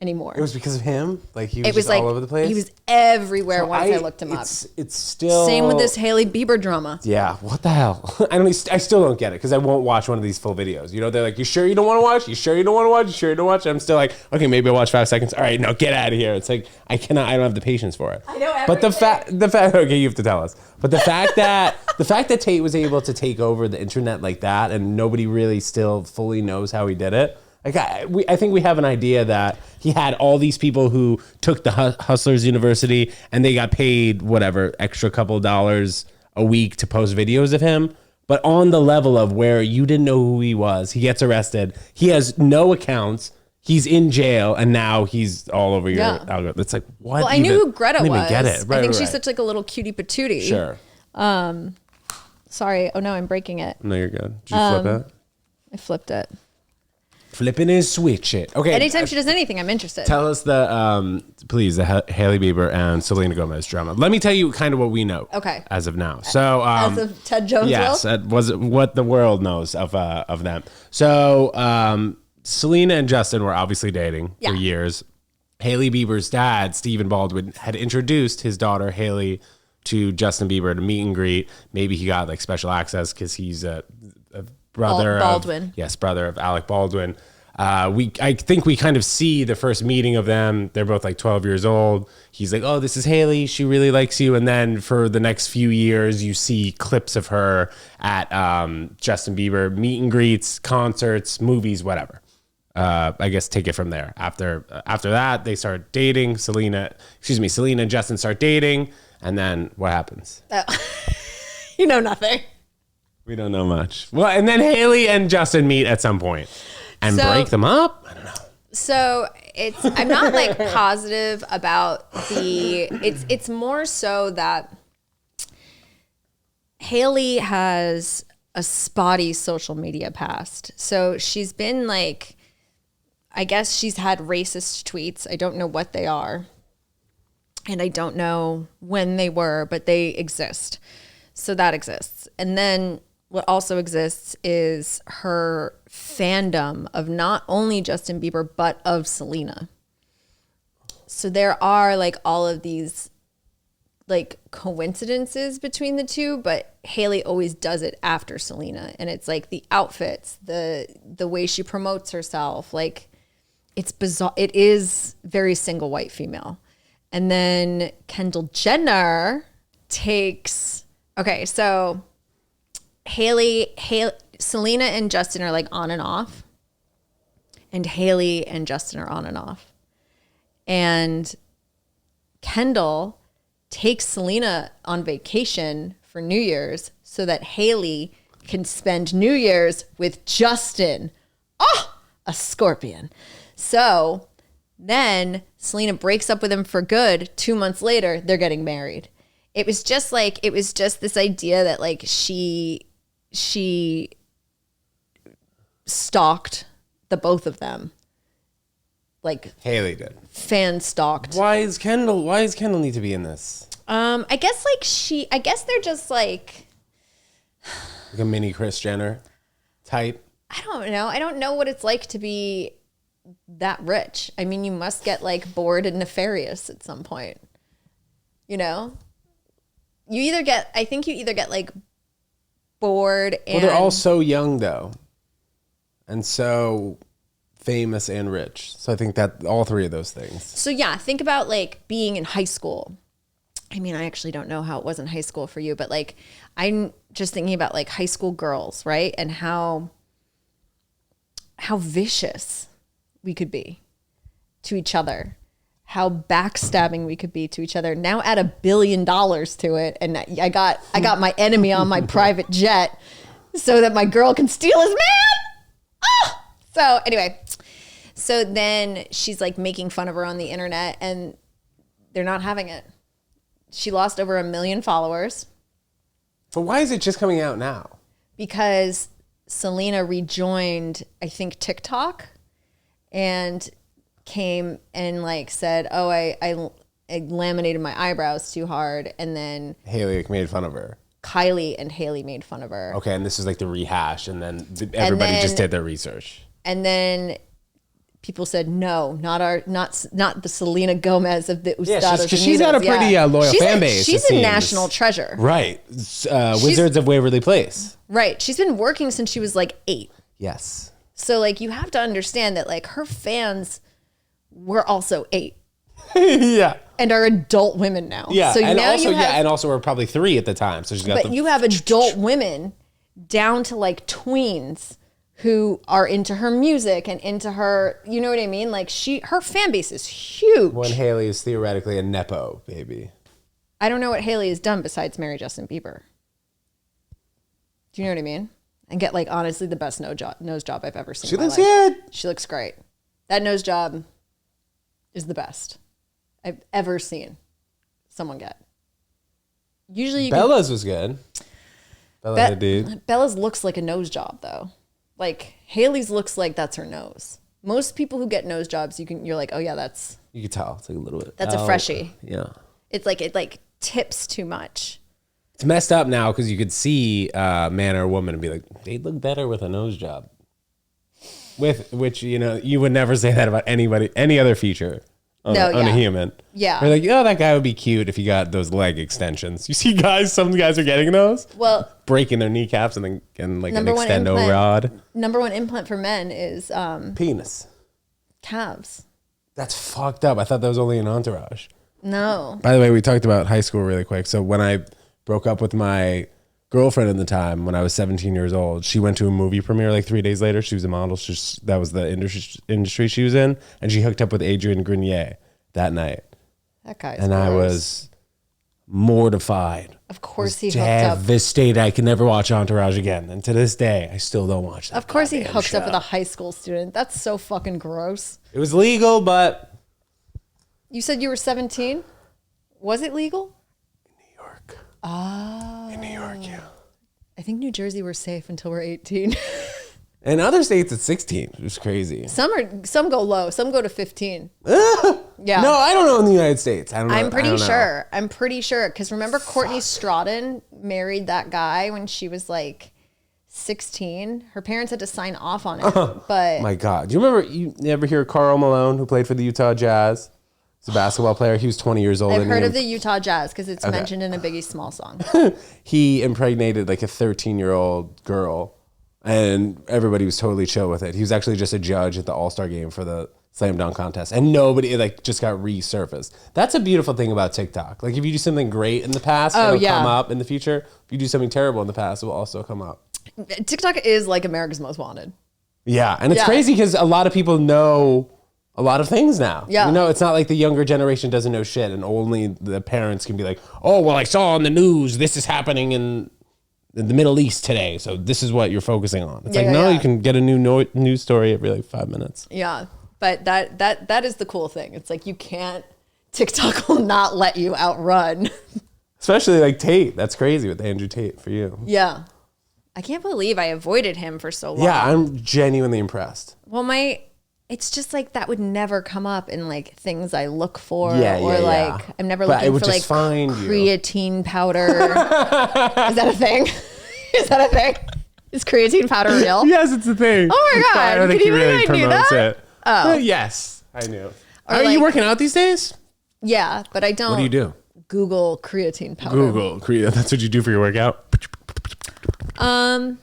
anymore. It was because of him? Like, he was just all over the place? He was everywhere once I looked him up. It's still... Same with this Hailey Bieber drama. Yeah, what the hell? I still don't get it, because I won't watch one of these full videos. You know, they're like, you sure you don't want to watch? You sure you don't want to watch? You sure you don't watch? And I'm still like, okay, maybe I'll watch 5 seconds. All right, no, get out of here. It's like, I don't have the patience for it. I know everything. But the fact, okay, you have to tell us. But the fact that Tate was able to take over the internet like that, and nobody really still fully knows how he did it, like, I think we have an idea that he had all these people who took the Hustlers University and they got paid whatever extra couple dollars a week to post videos of him. But on the level of where you didn't know who he was, he gets arrested. He has no accounts. He's in jail, and now he's all over your algorithm. It's like, what? Well, I knew who Greta was. I didn't even get it. I think she's such like a little cutie patootie. Sure. Sorry. Oh no, I'm breaking it. No, you're good. Did you flip it? I flipped it. Flipping and switch it. Okay. Anytime she does anything, I'm interested. Tell us please, the Hailey Bieber and Selena Gomez drama. Let me tell you kind of what we know. Okay. As of now. So, as of TEDJONESWORLD? Yes, was what the world knows of them. So, Selena and Justin were obviously dating for years. Hailey Bieber's dad, Stephen Baldwin, had introduced his daughter Hailey to Justin Bieber to meet and greet. Maybe he got like special access because he's a brother Baldwin. Brother of Alec Baldwin. I think we kind of see the first meeting of them. They're both like 12 years old. He's like, oh, this is Hailey. She really likes you. And then for the next few years, you see clips of her at Justin Bieber meet and greets, concerts, movies, whatever. I guess take it from there. After that, they start dating. Selena and Justin start dating. And then what happens? You know nothing. We don't know much. Well, and then Hailey and Justin meet at some point and break them up. I don't know. So I'm not like positive about it's more so that Haley has a spotty social media past. So she's been like, I guess she's had racist tweets. I don't know what they are. And I don't know when they were, but they exist. So that exists. And then what also exists is her fandom of not only Justin Bieber, but of Selena. So there are like all of these like coincidences between the two, but Haley always does it after Selena. And it's like the outfits, the way she promotes herself, like it's bizarre. It is very single white female. And then Kendall Jenner takes, okay, so Haley, Selena and Justin are like on and off. And Haley and Justin are on and off. And Kendall takes Selena on vacation for New Year's so that Haley can spend New Year's with Justin. Oh, a scorpion. So then Selena breaks up with him for good. 2 months later, they're getting married. It was just this idea that like she stalked the both of them. Like Haley did. Fan stalked. Why does Kendall need to be in this? I guess they're just like a mini Kris Jenner type. I don't know. I don't know what it's like to be that rich. I mean, you must get like bored and nefarious at some point. You know? I think you either get like bored and... Well, they're all so young though. And so famous and rich. So I think that all three of those things. So yeah, think about like being in high school. I mean, I actually don't know how it was in high school for you, but like I'm just thinking about like high school girls, right? And how vicious we could be to each other, how backstabbing we could be to each other. Now add $1 billion to it, and I got my enemy on my private jet so that my girl can steal his man. Oh! So anyway, so then she's like making fun of her on the internet, and they're not having it. She lost over 1 million followers. But why is it just coming out now? Because Selena rejoined, I think, TikTok, and came and like said, "Oh, I laminated my eyebrows too hard," and then Haley made fun of her. Kylie and Haley made fun of her. Okay, and this is like the rehash, and then everybody just did their research. And then people said, "No, not the Selena Gomez of the Ustados." Yeah, she's got a pretty loyal fan base. She's a national treasure, right? Wizards of Waverly Place, right? She's been working since she was like 8. Yes. So like you have to understand that like her fans were also 8. Yeah. And are adult women now. Yeah. So and now also, you have, and also we're probably 3 at the time. So she's got. But you have adult women down to like tweens who are into her music and into her, you know what I mean? Like her fan base is huge. When Haley is theoretically a Nepo baby. I don't know what Haley has done besides marry Justin Bieber. Do you know what I mean? And get like honestly the best nose job I've ever seen. She looks good. She looks great. That nose job is the best I've ever seen someone get. Usually Bella's was good. Bella Hadid. Bella's looks like a nose job though. Like Haley's looks like that's her nose. Most people who get nose jobs, you're like, oh yeah, that's. You can tell it's like a little bit. That's a freshie. Yeah. It's like it like tips too much. It's messed up now because you could see a man or a woman and be like, they'd look better with a nose job. With which, you know, you would never say that about any other feature on a human. Yeah. You're like, oh, that guy would be cute if he got those leg extensions. You see some guys are getting those. Well, breaking their kneecaps and then getting like an extendo rod. Number 1 implant for men is penis. Calves. That's fucked up. I thought that was only an Entourage. No. By the way, we talked about high school really quick. So when I broke up with my girlfriend at the time, when I was 17 years old, she went to a movie premiere like 3 days later. She was a model. That was the industry she was in. And she hooked up with Adrian Grenier that night. That guy's And gross. I was mortified. Of course he hooked up. Devastated. I can never watch Entourage again. And to this day, I still don't watch that. Of course he hooked up with a high school student. That's so fucking gross. It was legal, but... You said you were 17? Was it legal? In New York. Oh. In New York, yeah. I think New Jersey we're safe until we're 18. In other states, it's 16. It's crazy. Some go low. Some go to 15. Yeah. No, I don't know in the United States. I don't know. I'm pretty sure. Because remember Courtney Stratton married that guy when she was like 16. Her parents had to sign off on it. But my God. Do you ever hear Karl Malone, who played for the Utah Jazz? He's a basketball player. He was 20 years old. I've heard of the Utah Jazz because it's mentioned in a Biggie Small song. He impregnated like a 13-year-old girl, and everybody was totally chill with it. He was actually just a judge at the All-Star game for the slam dunk contest, and nobody like just got resurfaced. That's a beautiful thing about TikTok. Like if you do something great in the past, it'll come up in the future. If you do something terrible in the past, it will also come up. TikTok is like America's Most Wanted. Yeah, and it's crazy because a lot of people know a lot of things now. Yeah. You know, it's not like the younger generation doesn't know shit and only the parents can be like, oh, well, I saw on the news this is happening in the Middle East today, so this is what you're focusing on. It's you can get a new news story every like 5 minutes. Yeah, but that is the cool thing. It's like TikTok will not let you outrun. Especially like Tate. That's crazy with Andrew Tate for you. Yeah. I can't believe I avoided him for so long. Yeah, I'm genuinely impressed. Well, it's just like that would never come up in like things I look for I'm never looking for like creatine powder. Is that a thing? Is that a thing? Is creatine powder real? Yes, it's a thing. Oh my God. I don't think he really promotes it. Oh. Yes, I knew. Or Are you working out these days? Yeah, but I don't. What do you do? Google creatine powder. Google creatine. That's what you do for your workout? I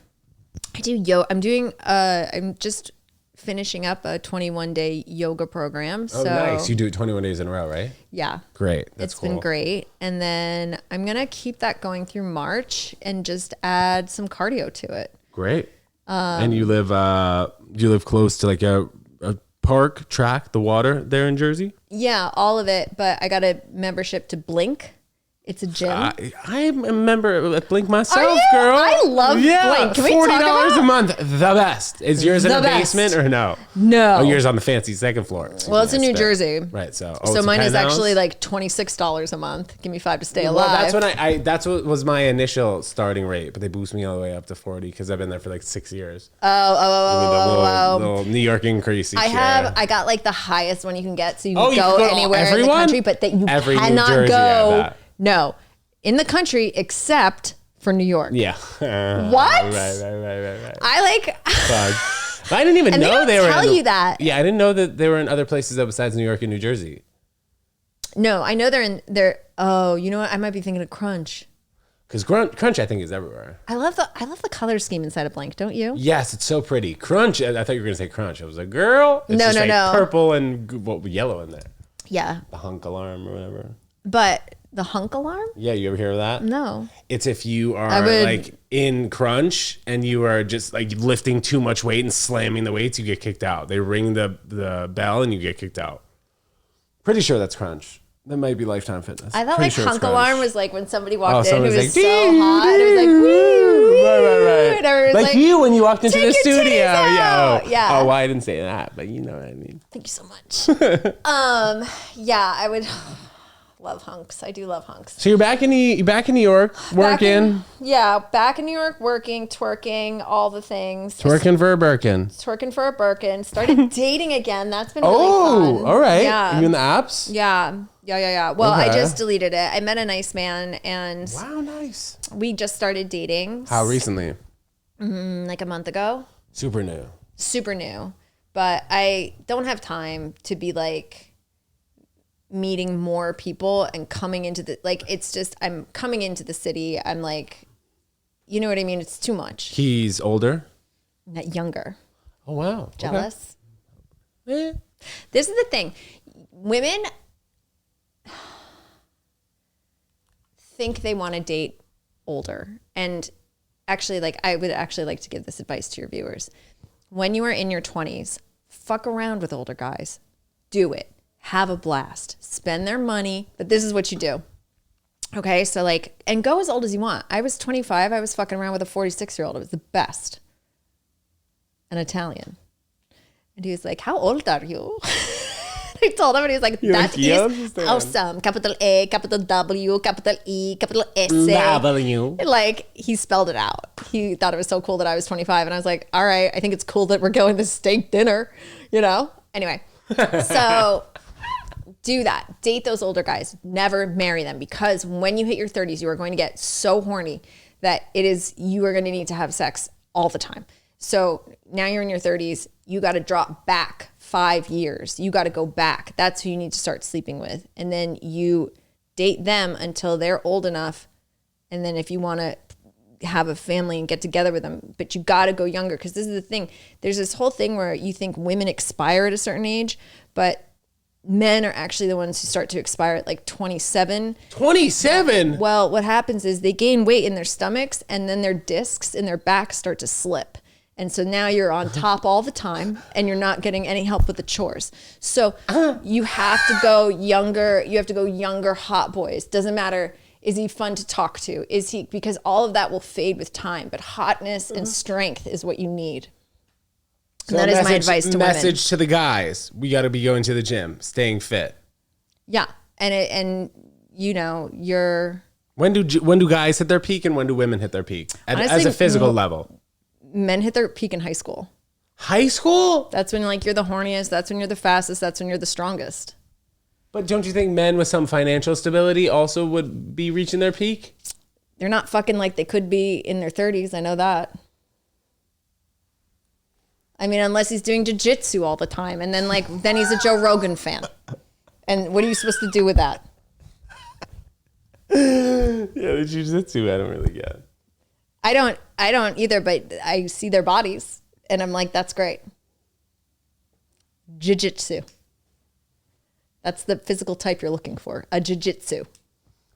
do I'm just finishing up a 21-day yoga program. Oh, nice. You do it 21 days in a row, right? Yeah. Great. That's It's been great. And then I'm going to keep that going through March and just add some cardio to it. Great. And you live close to like a park, track, the water there in Jersey? Yeah, all of it. But I got a membership to Blink. It's a gym. I'm a member at Blink myself, girl. I love Blink. Can we talk about $40 a month, the best. Is yours in a basement or no? No. Oh, yours on the fancy second floor. Well, it's in New Jersey. Right. So mine is actually like $26 a month. Give me $5 to stay alive. Well, that's when that's what was my initial starting rate, but they boost me all the way up to 40 because I've been there for like 6 years. Little New York increase. I got like the highest one you can get, so you can go anywhere in the country, but that you cannot go. No, in the country except for New York. Yeah. What? Right. I didn't even know they were. Tell you that. Yeah, I didn't know that they were in other places besides New York and New Jersey. No, I know they're. Oh, you know what? I might be thinking of Crunch. Because Crunch, I think, is everywhere. I love the color scheme inside of Blink. Don't you? Yes, it's so pretty. Crunch. I thought you were gonna say Crunch. I was like, girl. It's no. Purple and yellow in there. Yeah. The hunk alarm or whatever. But the hunk alarm? Yeah, you ever hear of that? No. It's if you are like in Crunch and you are just like lifting too much weight and slamming the weights, you get kicked out. They ring the bell and you get kicked out. Pretty sure that's Crunch. That might be Lifetime Fitness. I thought Pretty sure hunk alarm was like when somebody walked in who was like, so hot. And it was like, woo, right. And like you when you walked into the studio. Yeah. Oh, well, I didn't say that, but you know what I mean. Thank you so much. Yeah, I would love hunks. I do love hunks. So you're back in New York working. Back in New York working, twerking, all the things. Twerking for a Birkin. Started dating again. That's been really fun. All right. Yeah. You in the apps? Yeah. Well, I just deleted it. I met a nice man and wow, nice. We just started dating. How recently? Like a month ago. Super new. But I don't have time to be like meeting more people and coming into I'm coming into the city. I'm like, you know what I mean? It's too much. He's older? Not younger. Oh, wow. Jealous? Okay. This is the thing. Women think they want to date older. And actually, like, I would actually like to give this advice to your viewers. When you are in your 20s, fuck around with older guys. Do it. Have a blast. Spend their money. But this is what you do. Okay? So, like, and go as old as you want. I was 25. I was fucking around with a 46-year-old. It was the best. An Italian. And he was like, how old are you? I told him, and he was like, "That like, "You is understand." awesome. Capital A, capital W, capital E, capital S. W. Like, he spelled it out. He thought it was so cool that I was 25. And I was like, all right, I think it's cool that we're going to steak dinner, you know? Anyway, so do that. Date those older guys. Never marry them, because when you hit your 30s, you are going to get so horny that you are going to need to have sex all the time. So now you're in your 30s, you got to drop back 5 years. You got to go back. That's who you need to start sleeping with. And then you date them until they're old enough. And then if you want to have a family and get together with them, but you got to go younger, because this is the thing. There's this whole thing where you think women expire at a certain age, but men are actually the ones who start to expire at like 27. 27? Well, what happens is they gain weight in their stomachs, and then their discs in their back start to slip. And so now you're on top all the time, and you're not getting any help with the chores. So you have to go younger. You have to go younger hot boys. Doesn't matter. Is he fun to talk to? Because all of that will fade with time, but hotness and strength is what you need. So that is my advice to women. Message to the guys: we got to be going to the gym, staying fit. Yeah, and you know, when do guys hit their peak, and when do women hit their peak honestly, as a physical level? Men hit their peak in high school. High school? That's when you're the horniest. That's when you're the fastest. That's when you're the strongest. But don't you think men with some financial stability also would be reaching their peak? They're not fucking like they could be in their 30s. I know that. I mean, unless he's doing jiu-jitsu all the time, and then he's a Joe Rogan fan. And what are you supposed to do with that? Yeah, the jiu-jitsu I don't really get. I don't either, but I see their bodies and I'm like, that's great. Jiu-jitsu. That's the physical type you're looking for, a jiu-jitsu.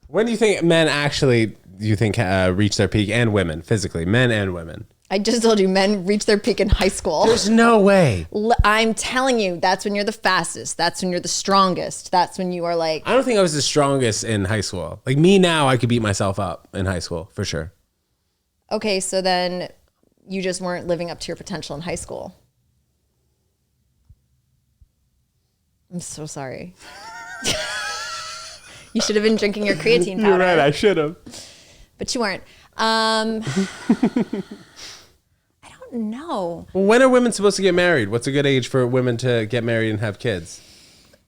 When do you think men actually, reach their peak, and women, physically, men and women? I just told you, men reach their peak in high school. There's no way. I'm telling you, that's when you're the fastest. That's when you're the strongest. That's when you are like... I don't think I was the strongest in high school. Like me now, I could beat myself up in high school, for sure. Okay, so then you just weren't living up to your potential in high school. I'm so sorry. You should have been drinking your creatine powder. You're right, I should have. But you weren't. I don't know. Well, when are women supposed to get married? What's a good age for women to get married and have kids,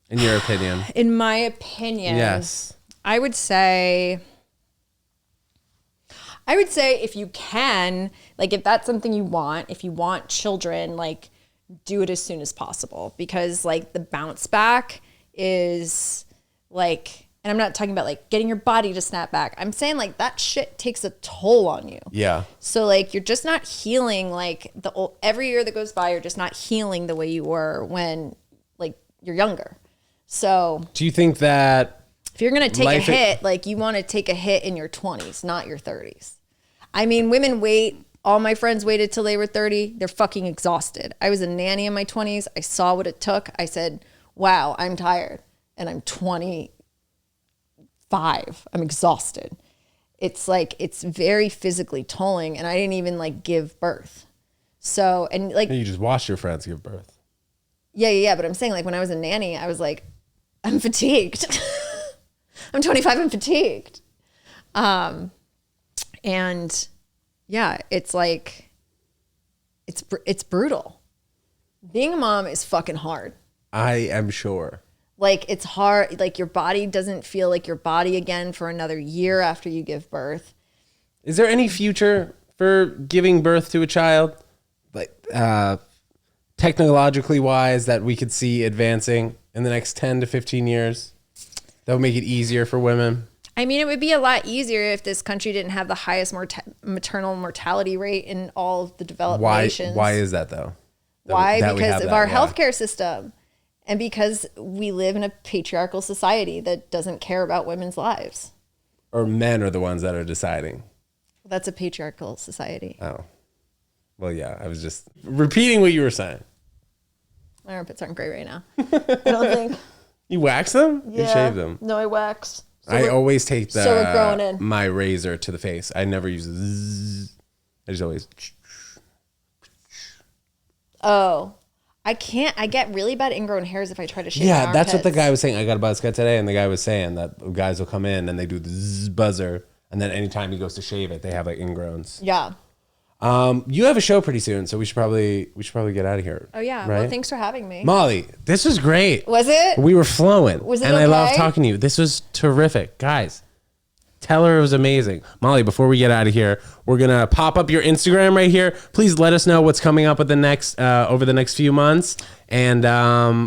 in your opinion? In my opinion, yes. I would say if you can, like if that's something you want, if you want children, like do it as soon as possible, because like the bounce back is like, and I'm not talking about like getting your body to snap back. I'm saying like that shit takes a toll on you. Yeah. So like you're just not healing like every year that goes by, you're just not healing the way you were when like you're younger. So do you think that if you're going to take a hit, like you want to take a hit in your 20s, not your 30s. I mean, women wait. All my friends waited till they were 30. They're fucking exhausted. I was a nanny in my 20s. I saw what it took. I said, wow, I'm tired. And I'm 25. I'm exhausted. It's like, it's very physically tolling. And I didn't even like give birth. So, and like. You just watched your friends give birth. Yeah. But I'm saying like when I was a nanny, I was like, I'm fatigued. I'm 25 and fatigued. And yeah, it's like, it's brutal. Being a mom is fucking hard. I am sure. Like it's hard. Like your body doesn't feel like your body again for another year after you give birth. Is there any future for giving birth to a child? Like, technologically wise, that we could see advancing in the next 10 to 15 years? That would make it easier for women. I mean, it would be a lot easier if this country didn't have the highest maternal mortality rate in all of the developed nations. Why is that though? Why? Because of our healthcare system. And because we live in a patriarchal society that doesn't care about women's lives. Or men are the ones that are deciding. That's a patriarchal society. Oh. Well, yeah, I was just repeating what you were saying. My armpits aren't great right now. I don't think. You wax them? Yeah. You shave them? No, I wax. I always take we're growing in. my razor to the face. I never use zzz. I just always. Oh, I can't. I get really bad ingrown hairs if I try to shave my Yeah, that's what the armpits. guy was saying. I got a buzz cut today, and the guy was saying that guys will come in and they do the zzz buzzer, and then anytime he goes to shave it, they have like ingrowns. Yeah. You have a show pretty soon, so we should probably get out of here. Oh yeah. Right? Well, thanks for having me. Molly, this was great. Was it? We were flowing. Was it and I love okay? talking to you. This was terrific. Guys, tell her it was amazing. Molly, before we get out of here, we're going to pop up your Instagram right here. Please let us know what's coming up with the next over the next few months and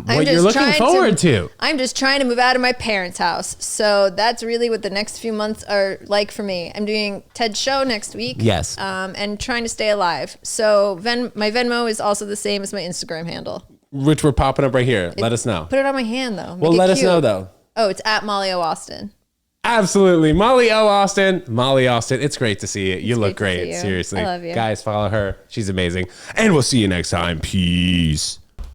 what you're looking forward to. I'm just trying to move out of my parents' house. So that's really what the next few months are like for me. I'm doing TED show next week. Yes. And trying to stay alive. So my Venmo is also the same as my Instagram handle. Which we're popping up right here. Let us know. Put it on my hand though. Well, let us know though. Oh, it's at Molly O. Austin. Absolutely. Molly O. Austin. Molly Austin. It's great to see you. You look great to great. see you. Seriously. I love you. Guys, follow her. She's amazing. And we'll see you next time. Peace.